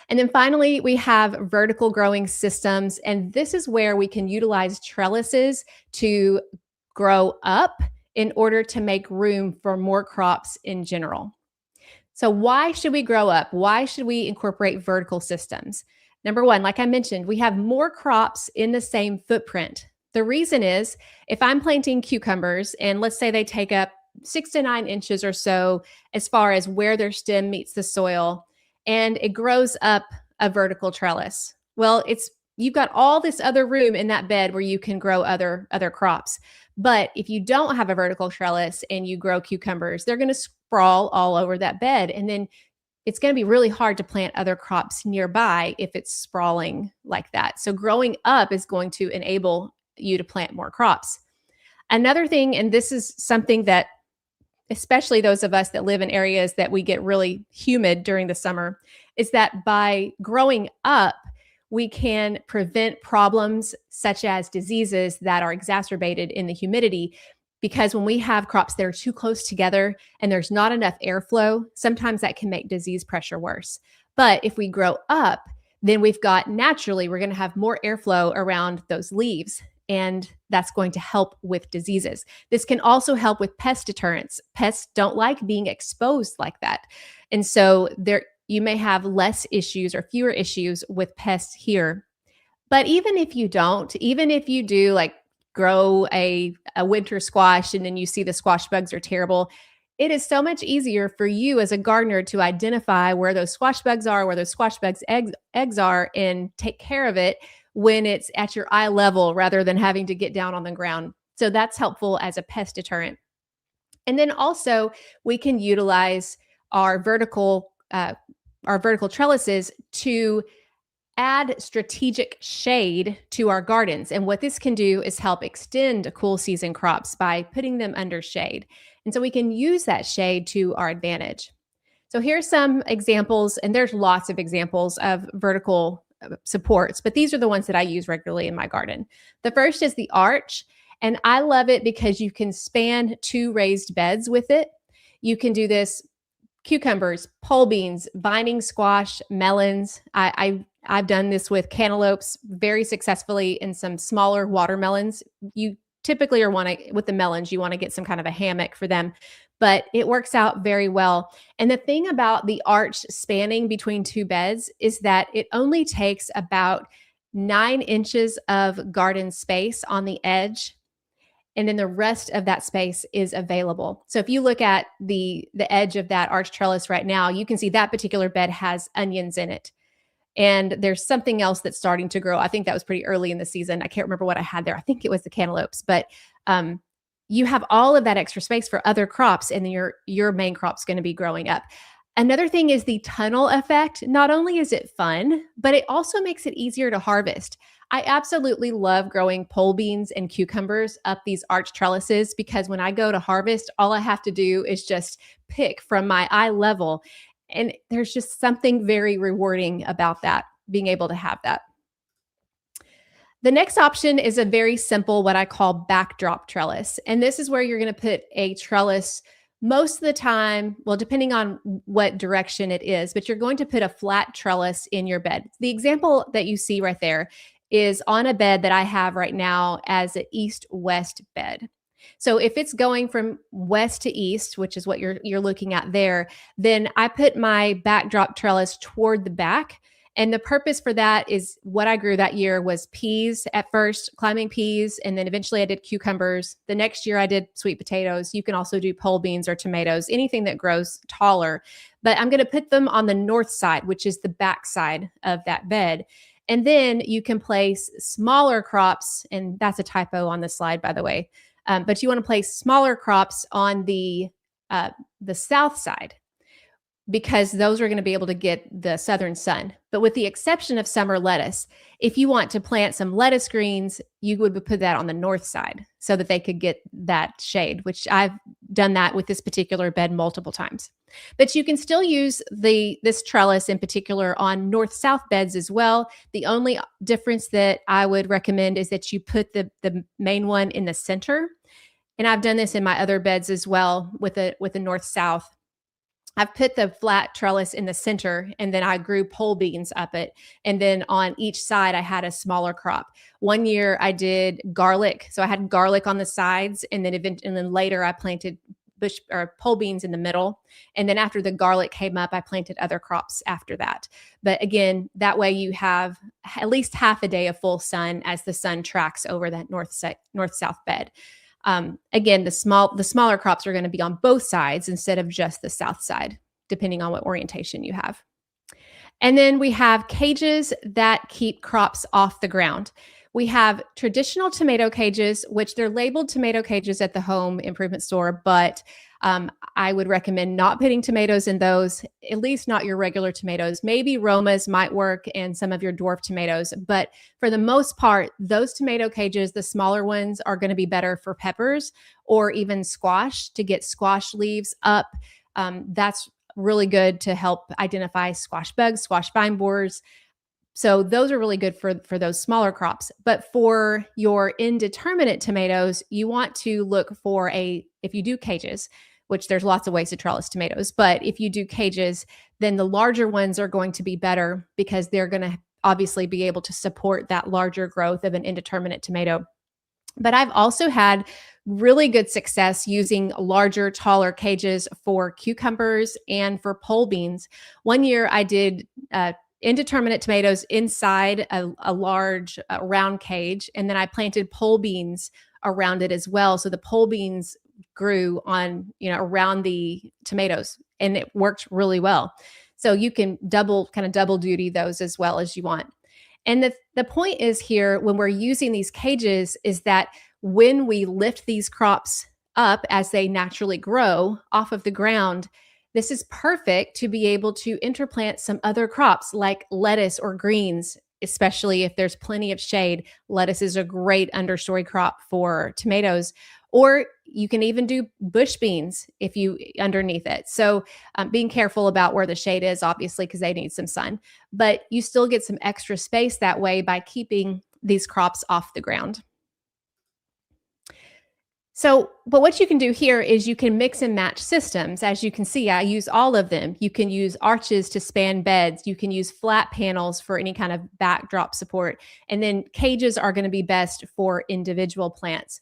And then finally, we have vertical growing systems. And this is where we can utilize trellises to grow up in order to make room for more crops in general. So why should we grow up? Why should we incorporate vertical systems? Number one, like I mentioned, we have more crops in the same footprint. The reason is if I'm planting cucumbers and let's say they take up 6 to 9 inches or so as far as where their stem meets the soil, and it grows up a vertical trellis. Well, you've got all this other room in that bed where you can grow other crops. But if you don't have a vertical trellis and you grow cucumbers, they're going to sprawl all over that bed. And then it's going to be really hard to plant other crops nearby if it's sprawling like that. So growing up is going to enable you to plant more crops. Another thing, and this is something that especially those of us that live in areas that we get really humid during the summer, is that by growing up, we can prevent problems such as diseases that are exacerbated in the humidity. Because when we have crops that are too close together and there's not enough airflow, sometimes that can make disease pressure worse. But if we grow up, then we're going to have more airflow around those leaves. And that's going to help with diseases. This can also help with pest deterrence. Pests don't like being exposed like that. And so you may have less issues or fewer issues with pests here. But even if you do like grow a winter squash and then you see the squash bugs are terrible, it is so much easier for you as a gardener to identify where those squash bugs are, where those squash bugs eggs are, and take care of it when it's at your eye level rather than having to get down on the ground. So that's helpful as a pest deterrent. And then also we can utilize our vertical trellises to add strategic shade to our gardens. And what this can do is help extend cool season crops by putting them under shade. And so we can use that shade to our advantage. So here's some examples, and there's lots of examples of vertical supports, but these are the ones that I use regularly in my garden. The first is the arch, and I love it because you can span 2 raised beds with it. You can do this cucumbers, pole beans, vining squash, melons. I've done this with cantaloupes very successfully, and some smaller watermelons. You typically with the melons, you want to get some kind of a hammock for them, but it works out very well. And the thing about the arch spanning between 2 beds is that it only takes about 9 inches of garden space on the edge, and then the rest of that space is available. So if you look at the edge of that arch trellis right now, you can see that particular bed has onions in it. And there's something else that's starting to grow. I think that was pretty early in the season. I can't remember what I had there. I think it was the cantaloupes, but you have all of that extra space for other crops, and then your main crop's going to be growing up. Another thing is the tunnel effect. Not only is it fun, but it also makes it easier to harvest. I absolutely love growing pole beans and cucumbers up these arch trellises because when I go to harvest, all I have to do is just pick from my eye level. And there's just something very rewarding about that, being able to have that. The next option is a very simple, what I call backdrop trellis. And this is where you're going to put a trellis most of the time, well, depending on what direction it is, but you're going to put a flat trellis in your bed. The example that you see right there is on a bed that I have right now as an east-west bed. So if it's going from west to east, which is what you're looking at there, then I put my backdrop trellis toward the back. And the purpose for that is what I grew that year was peas at first, climbing peas, and then eventually I did cucumbers. The next year I did sweet potatoes. You can also do pole beans or tomatoes, anything that grows taller. But I'm going to put them on the north side, which is the back side of that bed. And then you can place smaller crops, and that's a typo on the slide, by the way. But you want to place smaller crops on the south side. because those are going to be able to get the southern sun. But with the exception of summer lettuce, if you want to plant some lettuce greens, you would put that on the north side so that they could get that shade, which I've done that with this particular bed multiple times. But you can still use this trellis in particular on north-south beds as well. The only difference that I would recommend is that you put the main one in the center. And I've done this in my other beds as well with a north-south. I've put the flat trellis in the center, and then I grew pole beans up it. And then on each side, I had a smaller crop. One year I did garlic. So I had garlic on the sides, and then later I planted bush or pole beans in the middle. And then after the garlic came up, I planted other crops after that. But again, that way you have at least half a day of full sun as the sun tracks over that north-south bed. Again, the smaller crops are going to be on both sides instead of just the south side, depending on what orientation you have. And then we have cages that keep crops off the ground. We have traditional tomato cages, which they're labeled tomato cages at the home improvement store, but I would recommend not putting tomatoes in those, at least not your regular tomatoes. Maybe Romas might work and some of your dwarf tomatoes, but for the most part, those tomato cages, the smaller ones, are going to be better for peppers or even squash to get squash leaves up. That's really good to help identify squash bugs, squash vine borers. So those are really good for those smaller crops. But for your indeterminate tomatoes, you want to look for if you do cages, which there's lots of ways to trellis tomatoes, but if you do cages, then the larger ones are going to be better because they're going to obviously be able to support that larger growth of an indeterminate tomato. But I've also had really good success using larger, taller cages for cucumbers and for pole beans. One year I did indeterminate tomatoes inside a large round cage, and then I planted pole beans around it as well. So the pole beans grew on, around the tomatoes, and it worked really well. So you can double duty those as well as you want. And the point is here, when we're using these cages, is that when we lift these crops up as they naturally grow off of the ground, this is perfect to be able to interplant some other crops like lettuce or greens, especially if there's plenty of shade. Lettuce is a great understory crop for tomatoes. Or you can even do bush beans if you underneath it. So being careful about where the shade is, obviously, because they need some sun. But you still get some extra space that way by keeping these crops off the ground. So, but what you can do here is you can mix and match systems. As you can see, I use all of them. You can use arches to span beds. You can use flat panels for any kind of backdrop support. And then cages are going to be best for individual plants.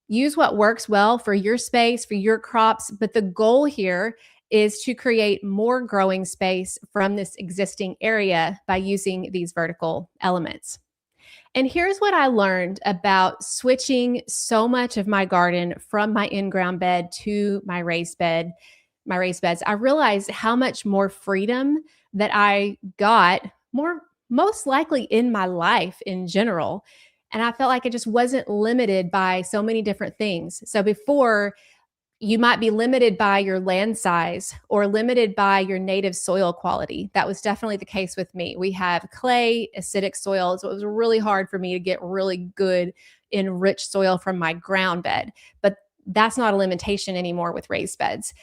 Use what works well for your space, for your crops. But the goal here is to create more growing space from this existing area by using these vertical elements. And here's what I learned about switching so much of my garden from my in-ground bed to my raised beds. I realized how much more freedom that I got most likely in my life in general. And I felt like it just wasn't limited by so many different things. So before, you might be limited by your land size or limited by your native soil quality. That was definitely the case with me. We have clay, acidic soil, so it was really hard for me to get really good, enriched soil from my ground bed. But that's not a limitation anymore with raised beds.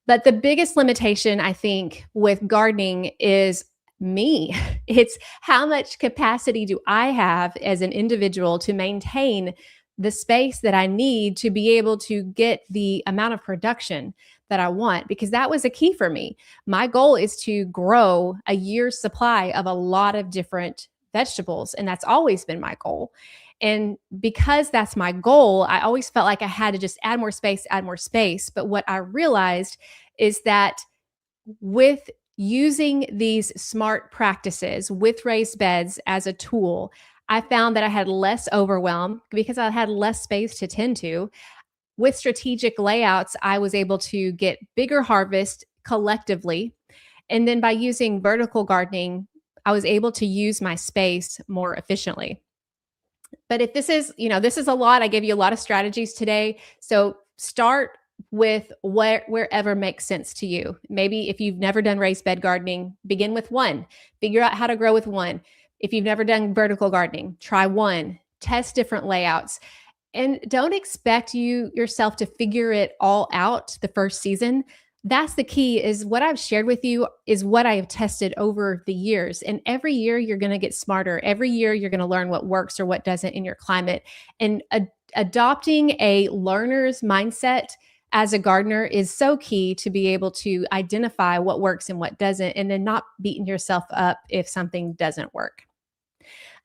But the biggest limitation, I think, with gardening is me. It's how much capacity do I have as an individual to maintain the space that I need to be able to get the amount of production that I want, because that was a key for me. My goal is to grow a year's supply of a lot of different vegetables, and that's always been my goal. And because that's my goal, I always felt like I had to just add more space. But what I realized is that with using these smart practices with raised beds as a tool, I found that I had less overwhelm because I had less space to tend to. With strategic layouts, I was able to get bigger harvest collectively. And then by using vertical gardening, I was able to use my space more efficiently. But if this is a lot, I gave you a lot of strategies today. So start with wherever makes sense to you. Maybe if you've never done raised bed gardening, begin with one. Figure out how to grow with one. If you've never done vertical gardening, try one. Test different layouts. And don't expect yourself to figure it all out the first season. That's the key, is what I've shared with you is what I have tested over the years. And every year you're going to get smarter. Every year you're going to learn what works or what doesn't in your climate. And adopting a learner's mindset as a gardener is so key to be able to identify what works and what doesn't, and then not beating yourself up if something doesn't work.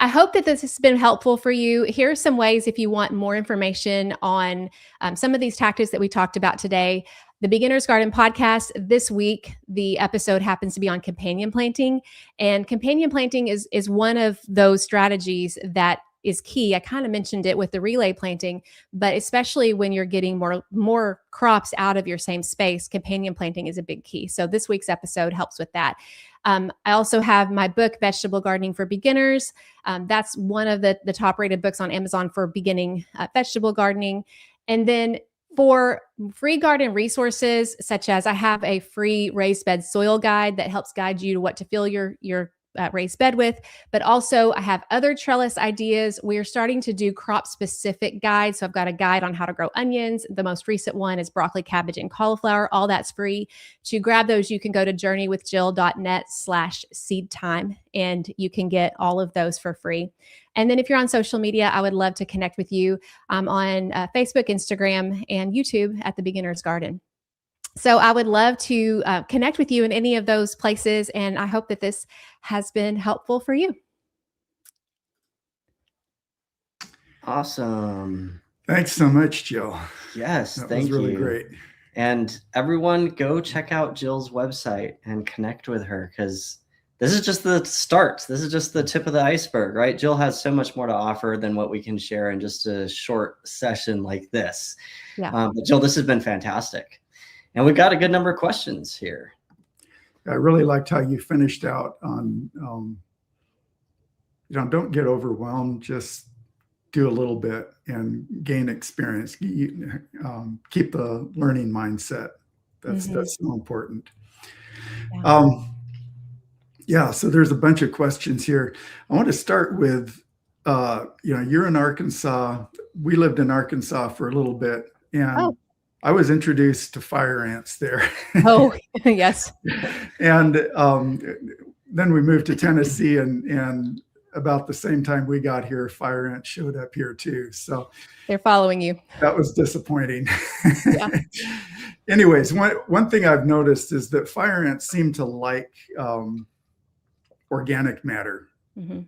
I hope that this has been helpful for you. Here are some ways if you want more information on some of these tactics that we talked about today. The Beginner's Garden podcast this week, the episode happens to be on companion planting. And companion planting is one of those strategies that is key. I kind of mentioned it with the relay planting, but especially when you're getting more crops out of your same space, companion planting is a big key. So this week's episode helps with that. I also have my book, Vegetable Gardening for Beginners. That's one of the top rated books on Amazon for beginning vegetable gardening. And then for free garden resources, such as I have a free raised bed soil guide that helps guide you to what to fill your raised bed with, but also I have other trellis ideas. We are starting to do crop specific guides. So I've got a guide on how to grow onions. The most recent one is broccoli, cabbage, and cauliflower. All that's free. To grab those, you can go to journeywithjill.net/seedtime, and you can get all of those for free. And then if you're on social media, I would love to connect with you on Facebook, Instagram, and YouTube at The Beginner's Garden. So I would love to connect with you in any of those places, and I hope that this has been helpful for you. Awesome. Thanks so much, Jill. Yes, That thank was really you. great. And everyone, go check out Jill's website and connect with her, because this is just the start. This is just the tip of the iceberg, right? Jill has so much more to offer than what we can share in just a short session like this. Yeah. But Jill, this has been fantastic. And we've got a good number of questions here. I really liked how you finished out on, don't get overwhelmed. Just do a little bit and gain experience. Keep the learning mindset. That's so important. Yeah. So there's a bunch of questions here. I want to start with, you're in Arkansas. We lived in Arkansas for a little bit, and I was introduced to fire ants there. Oh, yes. And then we moved to Tennessee, and about the same time we got here, fire ants showed up here too. So they're following you. That was disappointing. Yeah. Anyways, one thing I've noticed is that fire ants seem to like organic matter. Mm-hmm.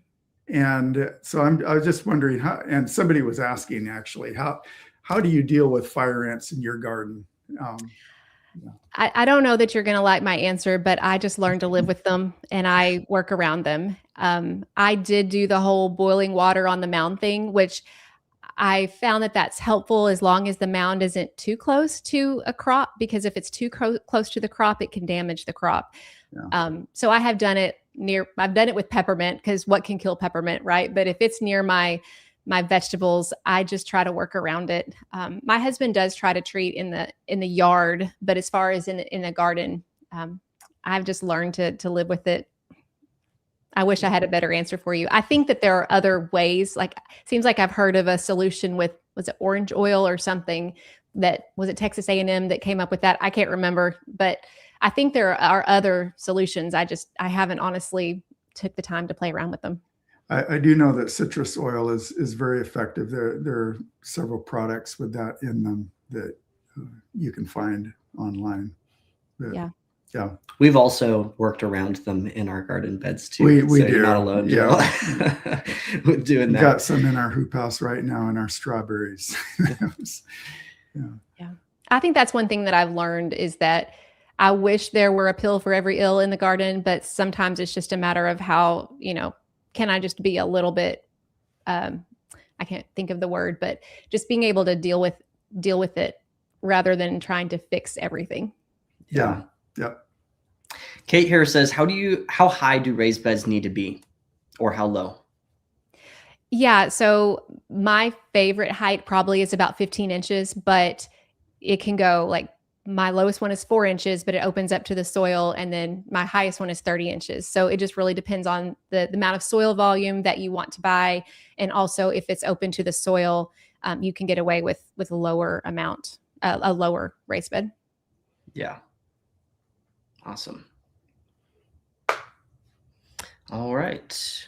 And so I was just wondering how, and somebody was asking actually, how do you deal with fire ants in your garden? I don't know that you're going to like my answer, but I just learned to live with them and I work around them. I did do the whole boiling water on the mound thing, which I found that that's helpful as long as the mound isn't too close to a crop, because if it's too close to the crop, it can damage the crop. Yeah. So I have done it I've done it with peppermint, because what can kill peppermint, right? But if it's near my vegetables, I just try to work around it. My husband does try to treat in the yard, but as far as in the garden, I've just learned to live with it. I wish I had a better answer for you. I think that there are other ways. Like, seems like I've heard of a solution with, was it orange oil or something? That was it Texas A&M that came up with that? I can't remember, but I think there are other solutions. I haven't honestly took the time to play around with them. I do know that citrus oil is very effective. There are several products with that in them that you can find online. Yeah. We've also worked around them in our garden beds too. We so do. You're not alone, Jill. Yeah. With doing that. We've got some in our hoop house right now in our strawberries. Yeah. I think that's one thing that I've learned is that I wish there were a pill for every ill in the garden, but sometimes it's just a matter of how, can I just be a little bit, I can't think of the word, but just being able to deal with it rather than trying to fix everything. Yeah. Kate here says, how high do raised beds need to be, or how low? Yeah. So my favorite height probably is about 15 inches, but it can go like my lowest one is 4 inches, but it opens up to the soil. And then my highest one is 30 inches. So it just really depends on the amount of soil volume that you want to buy. And also if it's open to the soil, you can get away with a lower amount, a lower raised bed. Yeah. Awesome. All right.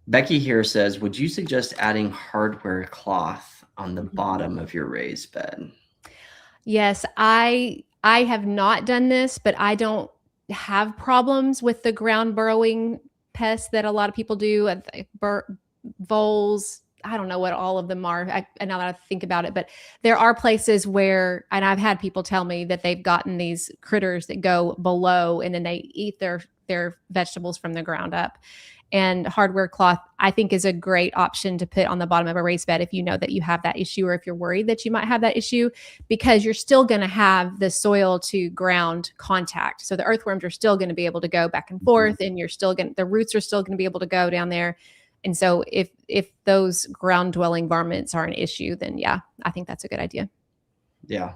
Becky here says, would you suggest adding hardware cloth on the bottom of your raised bed? Yes, I have not done this, but I don't have problems with the ground burrowing pests that a lot of people do. Voles, I don't know what all of them are. Now that I think about it, but there are places where, and I've had people tell me that they've gotten these critters that go below and then they eat their vegetables from the ground up. And hardware cloth, I think, is a great option to put on the bottom of a raised bed if you know that you have that issue, or if you're worried that you might have that issue, because you're still going to have the soil to ground contact. So the earthworms are still going to be able to go back and forth, and the roots are still going to be able to go down there. And so if those ground dwelling varmints are an issue, then yeah, I think that's a good idea. Yeah.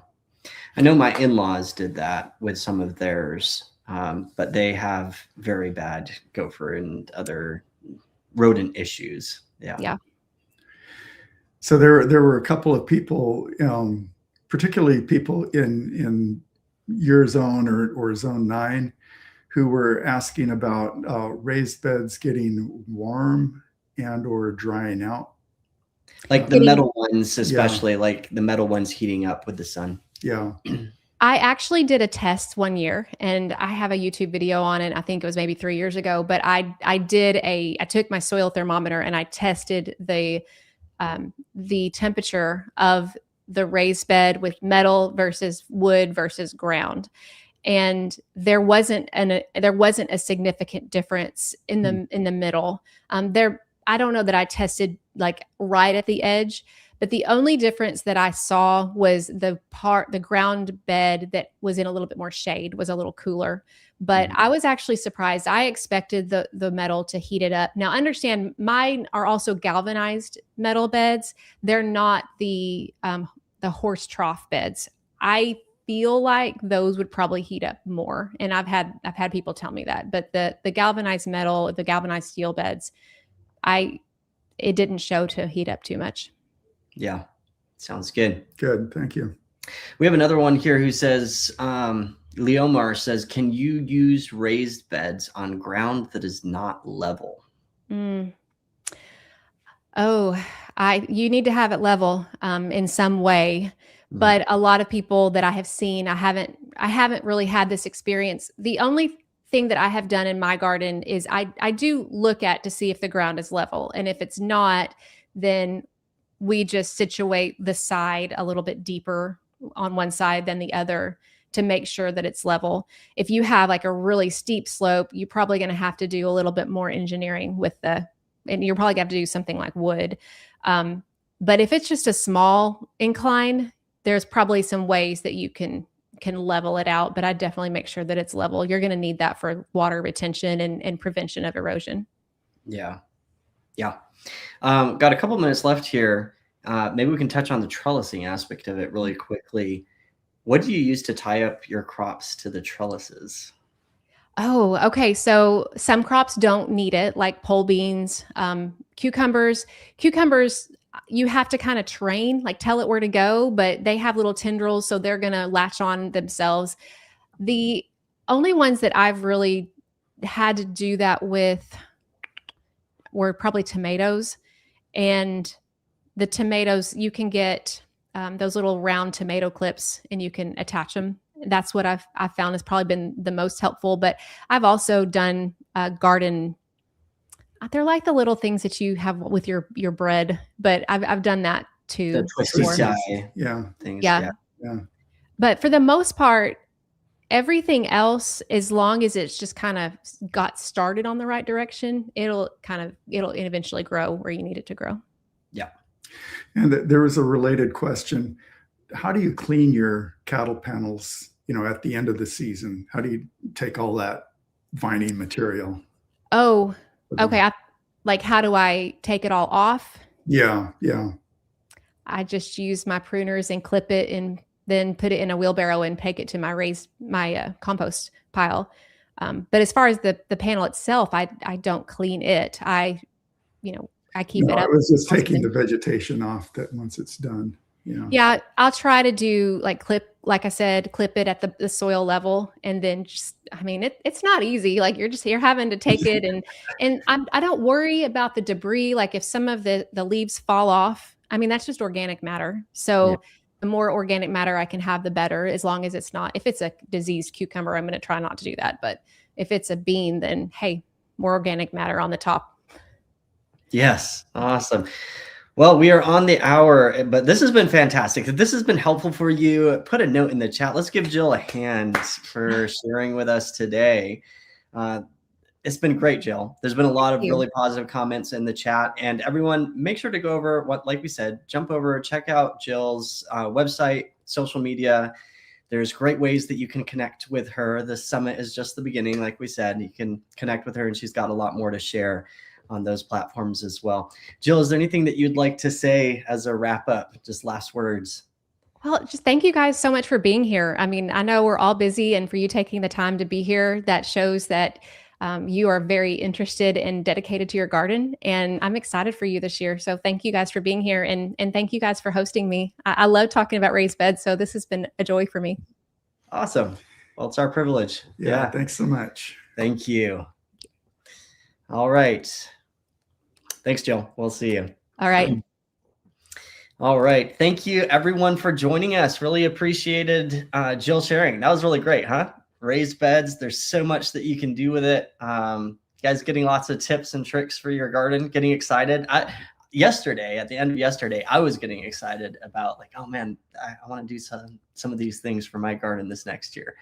I know my in-laws did that with some of theirs. But they have very bad gopher and other rodent issues. Yeah. Yeah. So there were a couple of people, particularly people in your zone or zone 9, who were asking about raised beds getting warm and or drying out. Like the metal ones, especially like the metal ones heating up with the sun. Yeah. I actually did a test one year, and I have a YouTube video on it. I think it was maybe 3 years ago, but I took my soil thermometer and I tested the temperature of the raised bed with metal versus wood versus ground. And there wasn't a significant difference in the middle. I don't know that I tested like right at the edge, but the only difference that I saw was the ground bed that was in a little bit more shade was a little cooler. But I was actually surprised. I expected the metal to heat it up. Now, understand, mine are also galvanized metal beds. They're not the horse trough beds. I feel like those would probably heat up more. And I've had people tell me that. But the galvanized metal, the galvanized steel beds, it didn't show to heat up too much. Yeah. Sounds good. Good. Thank you. We have another one here who says, Leomar says, can you use raised beds on ground that is not level? Oh, you need to have it level in some way. But a lot of people that I have seen, I haven't really had this experience. The only thing that I have done in my garden is I do look at to see if the ground is level. And if it's not, then we just situate the side a little bit deeper on one side than the other to make sure that it's level. If you have like a really steep slope, you're probably going to have to do a little bit more engineering and you're probably going to have to do something like wood. But if it's just a small incline, there's probably some ways that you can level it out, but I definitely make sure that it's level. You're going to need that for water retention and prevention of erosion. Yeah. Yeah. Got a couple minutes left here. Maybe we can touch on the trellising aspect of it really quickly. What do you use to tie up your crops to the trellises? Oh, okay. So some crops don't need it, like pole beans, cucumbers. Cucumbers, you have to kind of train, like tell it where to go, but they have little tendrils, so they're going to latch on themselves. The only ones that I've really had to do that with were probably tomatoes. And the tomatoes, you can get those little round tomato clips and you can attach them. That's what I've found has probably been the most helpful. But I've also done garden. They're like the little things that you have with your bread, but I've done that too. The twisty tie things. Yeah. But for the most part, everything else, as long as it's just kind of got started on the right direction, it'll eventually grow where you need it to grow. Yeah. And there was a related question. How do you clean your cattle panels, at the end of the season? How do you take all that vining material? Oh, okay. How do I take it all off? Yeah. I just use my pruners and clip it and then put it in a wheelbarrow and take it to my compost pile. But as far as the panel itself, I don't clean it. I keep it I up. was just taking the vegetation off that once it's done. Yeah, I'll try to do like I said, clip it at the soil level, and then just, it's not easy. Like you're having to take it, and I don't worry about the debris. Like if some of the leaves fall off, that's just organic matter. So the more organic matter I can have, the better. As long as if it's a diseased cucumber, I'm going to try not to do that. But if it's a bean, then hey, more organic matter on the top. Yes, awesome. Well, we are on the hour, but this has been fantastic. If this has been helpful for you, put a note in the chat. Let's give Jill a hand for sharing with us today. It's been great, Jill. There's been a lot of really positive comments in the chat, and everyone make sure to go over like we said, jump over, check out Jill's website, social media. There's great ways that you can connect with her. The summit is just the beginning. Like we said, you can connect with her, and she's got a lot more to share on those platforms as well. Jill, is there anything that you'd like to say as a wrap up? Just last words. Well, just thank you guys so much for being here. I know we're all busy, and for you taking the time to be here, that shows that you are very interested and dedicated to your garden. And I'm excited for you this year. So thank you guys for being here, and thank you guys for hosting me. I love talking about raised beds. So this has been a joy for me. Awesome. Well, it's our privilege. Yeah. Thanks so much. Thank you. All right. Thanks, Jill. We'll see you. All right. All right. Thank you, everyone, for joining us. Really appreciated Jill sharing. That was really great, huh? Raised beds. There's so much that you can do with it. You guys getting lots of tips and tricks for your garden, getting excited. At the end of yesterday, I was getting excited about oh man, I want to do some of these things for my garden this next year.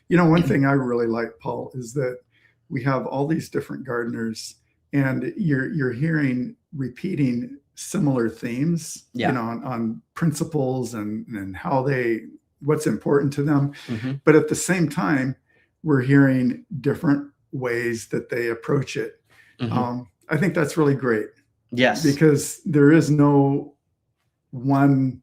One thing I really like, Paul, is that we have all these different gardeners, and you're hearing repeating similar themes, on principles and what's important to them. Mm-hmm. But at the same time, we're hearing different ways that they approach it. Mm-hmm. I think that's really great. Yes. Because there is no one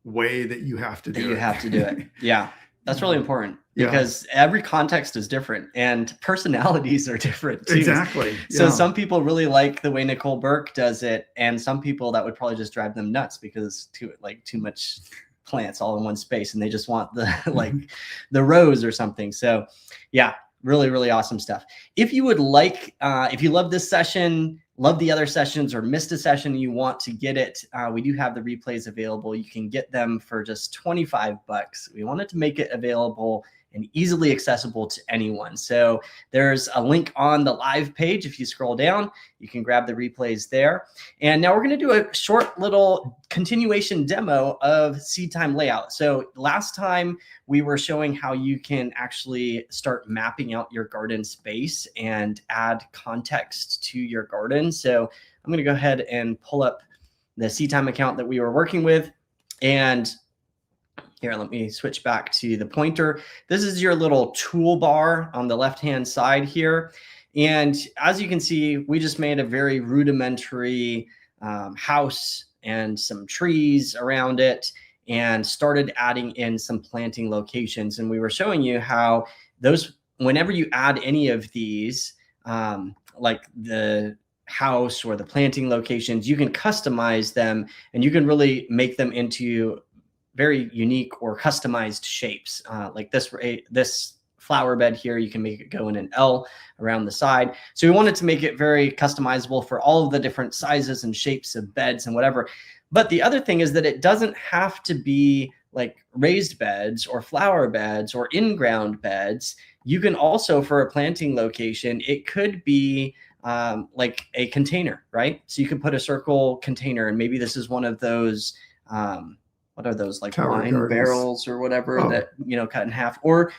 way that you have to do it. You have to do it. Yeah. That's really important because every context is different and personalities are different too. Exactly. So some people really like the way Nicole Burke does it, and some people that would probably just drive them nuts because too much plants all in one space, and they just want the the rows or something. So yeah, really, really awesome stuff. If you would like, if you love this session, love the other sessions, or missed a session, you want to get it, we do have the replays available. You can get them for just $25. We wanted to make it available and easily accessible to anyone. So there's a link on the live page. If you scroll down, you can grab the replays there. And now we're going to do a short little continuation demo of seed time layout. So last time we were showing how you can actually start mapping out your garden space and add context to your garden. So I'm going to go ahead and pull up the seed time account that we were working with. And here, let me switch back to the pointer. This is your little toolbar on the left-hand side here. And as you can see, we just made a very rudimentary house and some trees around it and started adding in some planting locations. And we were showing you how whenever you add any of these, like the house or the planting locations, you can customize them and you can really make them into very unique or customized shapes. Like this flower bed here, you can make it go in an L around the side. So we wanted to make it very customizable for all of the different sizes and shapes of beds and whatever. But the other thing is that it doesn't have to be like raised beds or flower beds or in-ground beds. You can also, for a planting location, it could be like a container, right? So you could put a circle container, and maybe this is one of those, what are those, like tower wine gardens, barrels or whatever that, cut in half. Or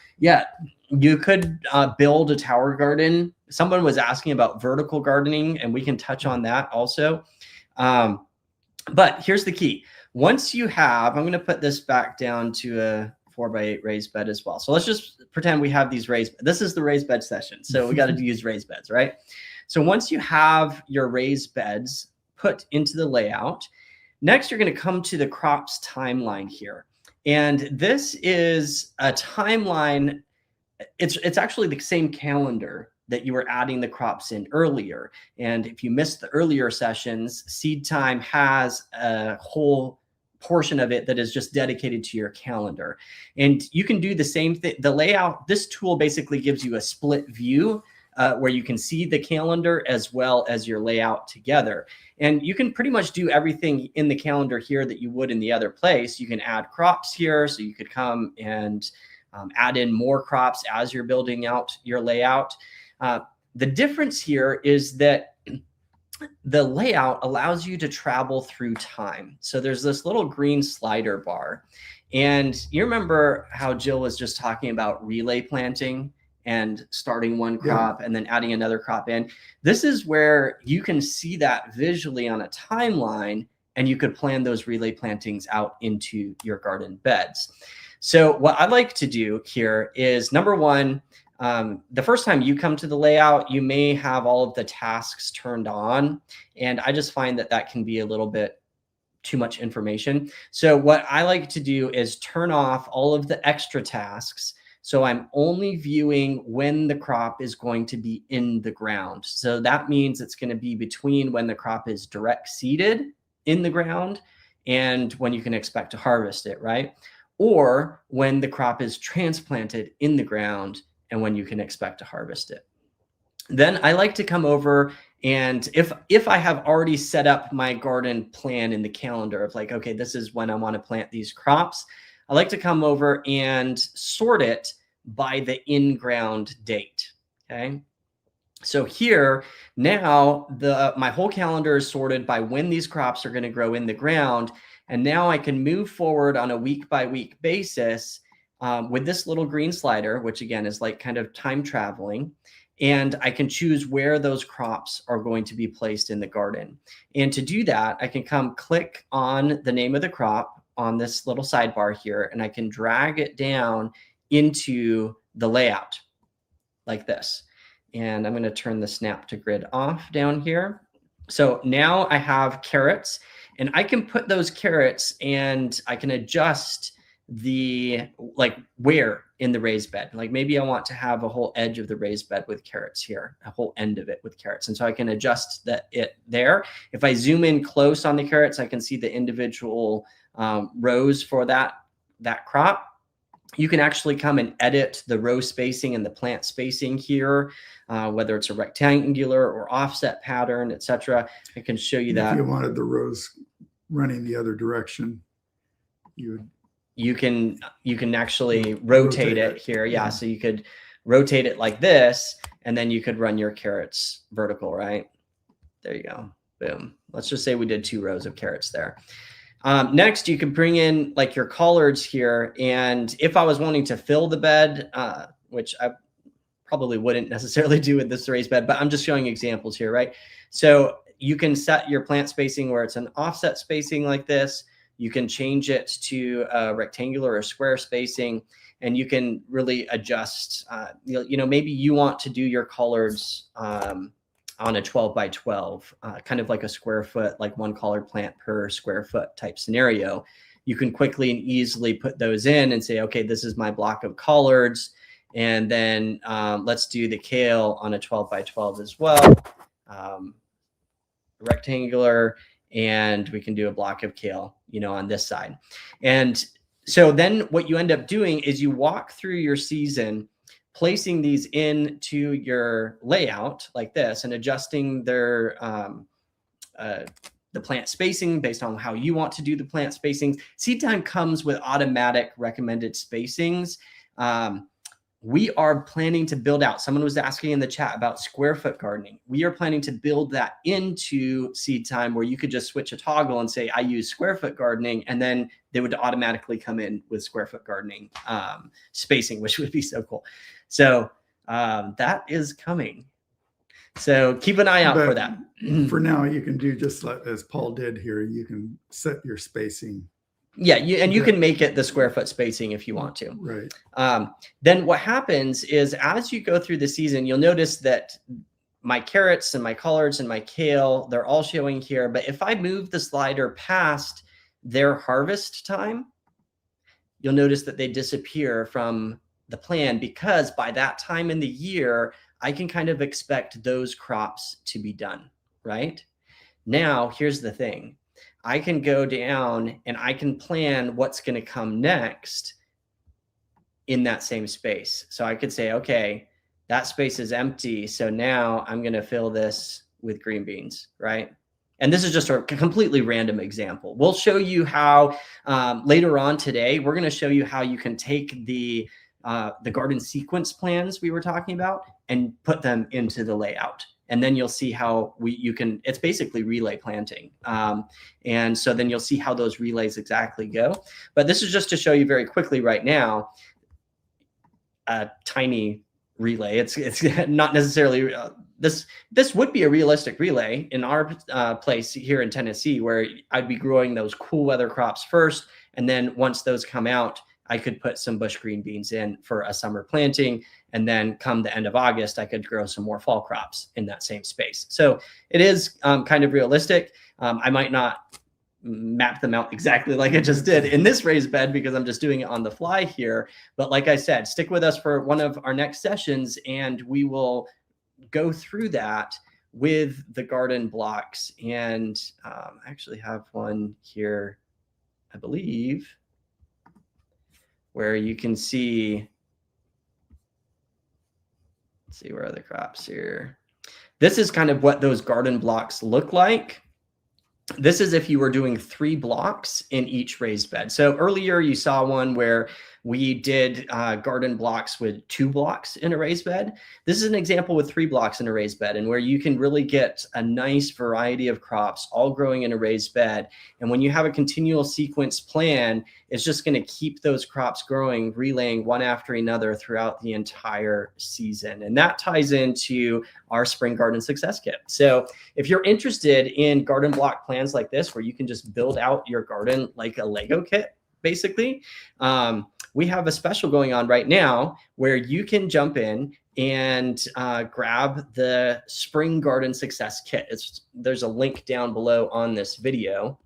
you could build a tower garden. Someone was asking about vertical gardening, and we can touch on that also. But here's the key. Once you have, I'm going to put this back down to a 4x8 raised bed as well. So let's just pretend we have these this is the raised bed session. So we got to use raised beds, right? So once you have your raised beds put into the layout, Next, you're going to come to the crops timeline here. And this is a timeline. It's actually the same calendar that you were adding the crops in earlier. And if you missed the earlier sessions, Seed Time has a whole portion of it that is just dedicated to your calendar. And you can do the same thing. The layout, this tool basically gives you a split view where you can see the calendar as well as your layout together. And you can pretty much do everything in the calendar here that you would in the other place. You can add crops here, so you could come and add in more crops as you're building out your layout. The difference here is that the layout allows you to travel through time. So there's this little green slider bar. And you remember how Jill was just talking about relay planting and starting one crop and then adding another crop in. This is where you can see that visually on a timeline, and you could plan those relay plantings out into your garden beds. So what I like to do here is, number one, the first time you come to the layout, you may have all of the tasks turned on. And I just find that that can be a little bit too much information. So what I like to do is turn off all of the extra tasks. So I'm only viewing when the crop is going to be in the ground. So that means it's going to be between when the crop is direct seeded in the ground and when you can expect to harvest it, right? Or when the crop is transplanted in the ground and when you can expect to harvest it. Then I like to come over, and if I have already set up my garden plan in the calendar of like, okay, this is when I want to plant these crops, I like to come over and sort it by the in-ground date, okay? So here, now my whole calendar is sorted by when these crops are going to grow in the ground, and now I can move forward on a week-by-week basis with this little green slider, which again is like kind of time traveling, and I can choose where those crops are going to be placed in the garden. And to do that, I can come click on the name of the crop on this little sidebar here, and I can drag it down into the layout like this. And I'm going to turn the snap to grid off down here. So now I have carrots, and I can put those carrots and I can adjust the like where in the raised bed. Like maybe I want to have a whole edge of the raised bed with carrots here, a whole end of it with carrots. And so I can adjust it there. If I zoom in close on the carrots, I can see the individual rows for that crop. You can actually come and edit the row spacing and the plant spacing here, whether it's a rectangular or offset pattern, etc. I can show you that. If you wanted the rows running the other direction, you can actually rotate it here. Yeah, so you could rotate it like this, and then you could run your carrots vertical, right? There you go. Boom. Let's just say we did 2 rows of carrots there. Next, you can bring in like your collards here. And if I was wanting to fill the bed, which I probably wouldn't necessarily do with this raised bed, but I'm just showing examples here, right? So you can set your plant spacing where it's an offset spacing like this. You can change it to a rectangular or square spacing, and you can really adjust, maybe you want to do your collards on a 12 by 12, kind of like a square foot, like 1 collard plant per square foot type scenario. You can quickly and easily put those in and say, okay, this is my block of collards. And then let's do the kale on a 12 by 12 as well, rectangular, and we can do a block of kale, on this side. And so then what you end up doing is you walk through your season, placing these into your layout like this and adjusting their the plant spacing based on how you want to do the plant spacings. Seed Time comes with automatic recommended spacings. We are planning to build out, someone was asking in the chat about square foot gardening. We are planning to build that into Seed Time where you could just switch a toggle and say, I use square foot gardening, and then they would automatically come in with square foot gardening spacing, which would be so cool. So that is coming. So keep an eye out for that. For now, you can do just like as Paul did here. You can set your spacing. Yeah, you can make it the square foot spacing if you want to. Right. Then what happens is as you go through the season, you'll notice that my carrots and my collards and my kale, they're all showing here. But if I move the slider past their harvest time, you'll notice that they disappear from the plan, because by that time in the year, I can kind of expect those crops to be done, right? Now, here's the thing. I can go down and I can plan what's going to come next in that same space. So I could say, okay, that space is empty. So now I'm going to fill this with green beans, right? And this is just a completely random example. We'll show you how later on today, we're going to show you how you can take the garden sequence plans we were talking about and put them into the layout. And then you'll see how you can, it's basically relay planting. And so then you'll see how those relays exactly go. But this is just to show you very quickly right now, a tiny relay. It's not necessarily, this would be a realistic relay in our place here in Tennessee, where I'd be growing those cool weather crops first. And then once those come out, I could put some bush green beans in for a summer planting. And then come the end of August, I could grow some more fall crops in that same space. So it is kind of realistic. I might not map them out exactly like I just did in this raised bed, because I'm just doing it on the fly here. But like I said, stick with us for one of our next sessions, and we will go through that with the garden blocks. And I actually have one here, I believe, where you can see, let's see, where are the crops here? This is kind of what those garden blocks look like. This is if you were doing 3 blocks in each raised bed. So earlier you saw one where we did garden blocks with 2 blocks in a raised bed. This is an example with 3 blocks in a raised bed, and where you can really get a nice variety of crops all growing in a raised bed. And when you have a continual sequence plan, it's just going to keep those crops growing, relaying one after another throughout the entire season. And that ties into our Spring Garden Success Kit. So if you're interested in garden block plans like this, where you can just build out your garden like a Lego kit, basically, we have a special going on right now where you can jump in and grab the Spring Garden Success Kit. There's a link down below on this video,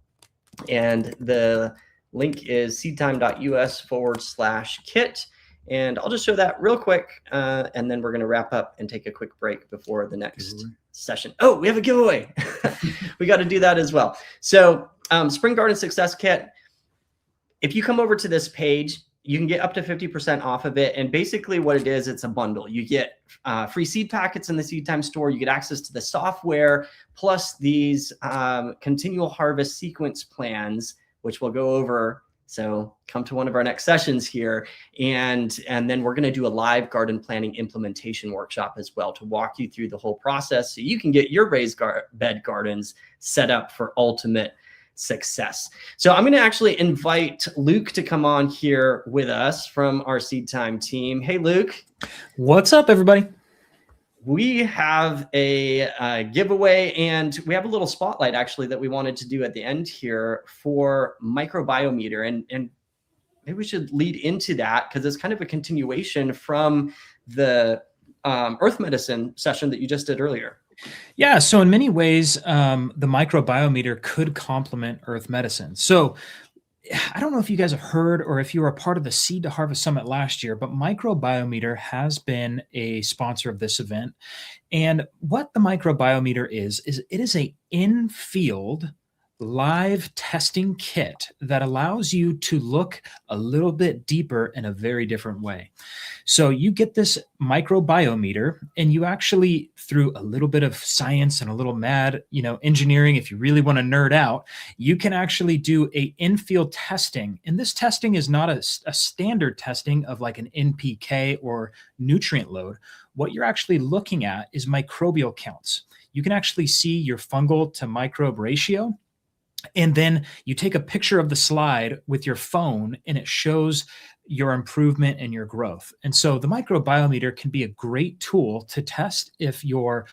and the link is seedtime.us/kit. And I'll just show that real quick, and then we're going to wrap up and take a quick break before the next session. Oh, we have a giveaway. We got to do that as well. So Spring Garden Success Kit, if you come over to this page, you can get up to 50% off of it. And basically what it is, it's a bundle. You get free seed packets in the Seed Time store. You get access to the software, plus these continual harvest sequence plans, which we'll go over. So come to one of our next sessions here. And then we're going to do a live garden planning implementation workshop as well to walk you through the whole process so you can get your raised bed gardens set up for ultimate success. So I'm going to actually invite Luke to come on here with us from our Seed Time team. Hey, Luke. What's up, everybody? We have a giveaway, and we have a little spotlight actually that we wanted to do at the end here for microbiometer. And maybe we should lead into that because it's kind of a continuation from the earth medicine session that you just did earlier. Yeah, so in many ways, the microbiometer could complement earth medicine. So I don't know if you guys have heard or if you were a part of the Seed to Harvest Summit last year, but Microbiometer has been a sponsor of this event. And what the microbiometer is it is a in-field live testing kit that allows you to look a little bit deeper in a very different way. So you get this microbiometer, and you actually, through a little bit of science and a little mad, engineering, if you really want to nerd out, you can actually do a in-field testing. And this testing is not a standard testing of like an NPK or nutrient load. What you're actually looking at is microbial counts. You can actually see your fungal to microbe ratio. And then you take a picture of the slide with your phone, and it shows your improvement and your growth. And so the microbiometer can be a great tool to test if your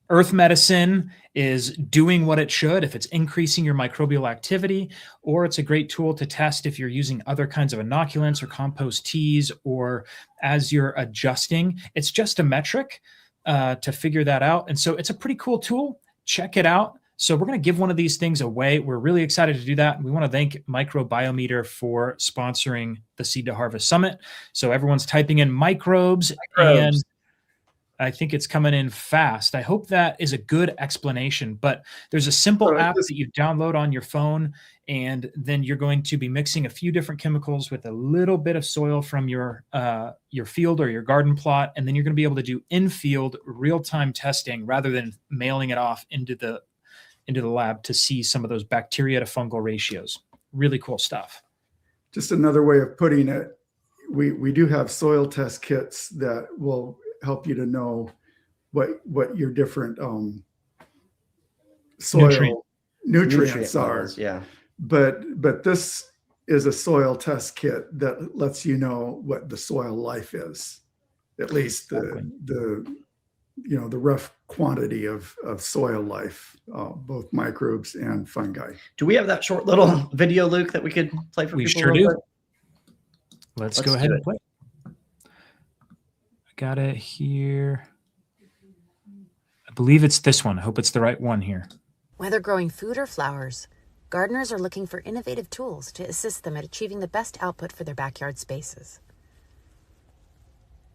Earth medicine is doing what it should if it's increasing your microbial activity, or it's a great tool to test if you're using other kinds of inoculants or compost teas, or as you're adjusting. It's just a metric to figure that out. And so it's a pretty cool tool. Check it out. So we're going to give one of these things away. We're really excited to do that. We want to thank Microbiometer for sponsoring the Seed to Harvest Summit. So everyone's typing in microbes. And I think it's coming in fast. I hope that is a good explanation, but there's a simple app that you download on your phone, and then you're going to be mixing a few different chemicals with a little bit of soil from your field or your garden plot, and then you're going to be able to do in-field real-time testing rather than mailing it off into the lab to see some of those bacteria to fungal ratios. Really cool stuff. Just another way of putting it, we do have soil test kits that will help you to know what your different soil nutrients are. Levels, yeah. But this is a soil test kit that lets you know what the soil life is, at least the rough quantity of soil life, both microbes and fungi. Do we have that short little video, Luke, that we could play for people? We sure do. Let's go ahead and play. I got it here. I believe it's this one. I hope it's the right one here. Whether growing food or flowers, gardeners are looking for innovative tools to assist them at achieving the best output for their backyard spaces.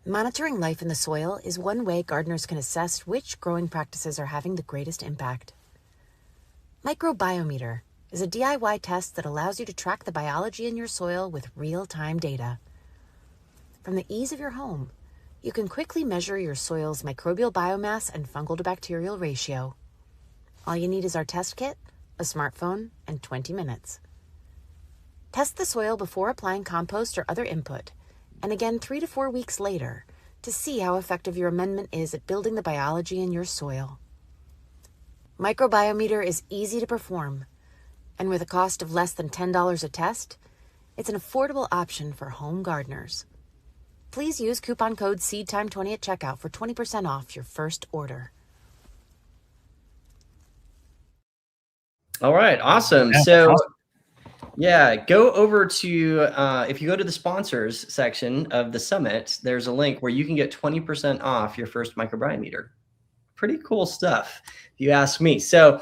Monitoring life in the soil is one way gardeners can assess which growing practices are having the greatest impact. Microbiometer is a DIY test that allows you to track the biology in your soil with real-time data. From the ease of your home, you can quickly measure your soil's microbial biomass and fungal to bacterial ratio. All you need is our test kit, a smartphone, and 20 minutes. Test the soil before applying compost or other input, and again 3 to 4 weeks later to see how effective your amendment is at building the biology in your soil. Microbiometer is easy to perform, and with a cost of less than $10 a test, it's an affordable option for home gardeners. Please use coupon code SEEDTIME20 at checkout for 20% off your first order. All right, awesome. So yeah, go over to, if you go to the sponsors section of the summit, there's a link where you can get 20% off your first microbiometer. Pretty cool stuff, if you ask me. So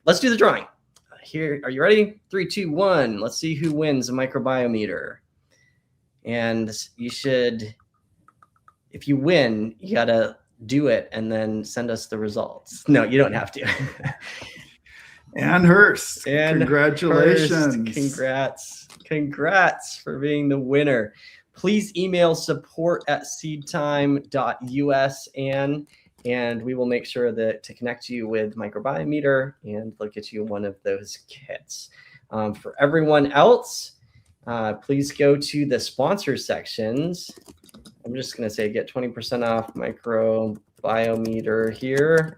let's do the drawing. Here, are you ready? 3, 2, 1. Let's see who wins a microbiometer. And you should, if you win, you gotta do it and then send us the results. No, you don't have to. Ann Hurst, congratulations. Hurst, Congrats for being the winner. Please email support@seedtime.us, Ann, and we will make sure to connect you with Microbiometer, and they'll get you one of those kits. For everyone else, please go to the sponsor sections. I'm just going to say get 20% off Microbiometer here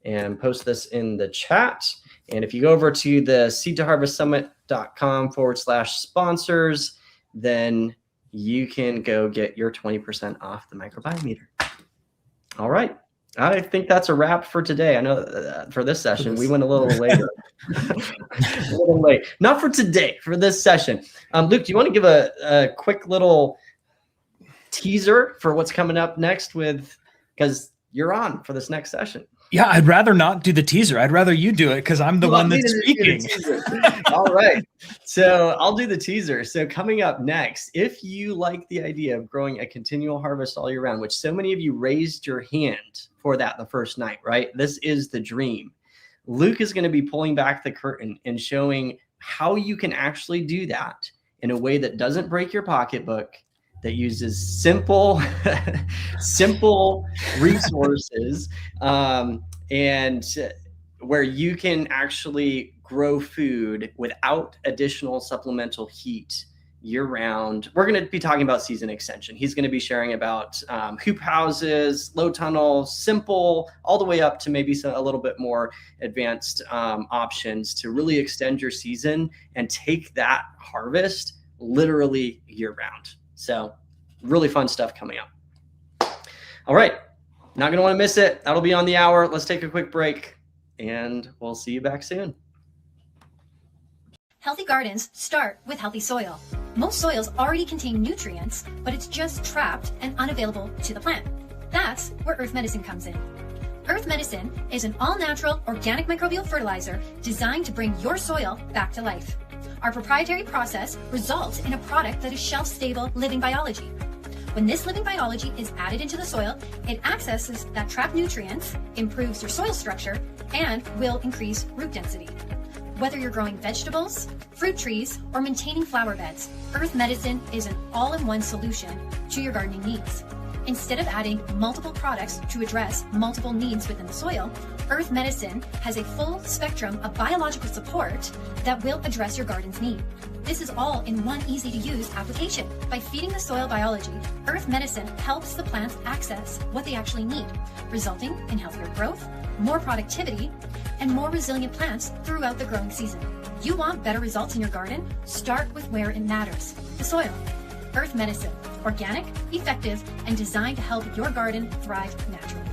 and post this in the chat. And if you go over to the seedtoharvestsummit.com/sponsors, then you can go get your 20% off the microbiometer. All right. I think that's a wrap for today. I know for this session, we went a little later. A little late. Not for today, for this session. Luke, do you want to give a quick little teaser for what's coming up next because you're on for this next session? Yeah, I'd rather not do the teaser. I'd rather you do it because I'm the one that's speaking. All right. So I'll do the teaser. So coming up next, if you like the idea of growing a continual harvest all year round, which so many of you raised your hand for that the first night, right? This is the dream. Luke is going to be pulling back the curtain and showing how you can actually do that in a way that doesn't break your pocketbook, that uses simple resources, and where you can actually grow food without additional supplemental heat year round. We're going to be talking about season extension. He's going to be sharing about hoop houses, low tunnel, simple, all the way up to maybe a little bit more advanced options to really extend your season and take that harvest literally year round. So really fun stuff coming up. All right. not going to want to miss it. That'll be on the hour. Let's take a quick break, and we'll see you back soon. Healthy gardens start with healthy soil. Most soils already contain nutrients, but it's just trapped and unavailable to the plant. That's where Earth Medicine comes in. Earth Medicine is an all-natural organic microbial fertilizer designed to bring your soil back to life. Our proprietary process results in a product that is shelf-stable living biology. When this living biology is added into the soil, it accesses that trapped nutrients, improves your soil structure, and will increase root density. Whether you're growing vegetables, fruit trees, or maintaining flower beds, Earth Medicine is an all-in-one solution to your gardening needs. Instead of adding multiple products to address multiple needs within the soil, Earth Medicine has a full spectrum of biological support that will address your garden's need. This is all in one easy-to-use application. By feeding the soil biology, Earth Medicine helps the plants access what they actually need, resulting in healthier growth, more productivity, and more resilient plants throughout the growing season. You want better results in your garden? Start with where it matters, the soil. Earth Medicine, organic, effective, and designed to help your garden thrive naturally.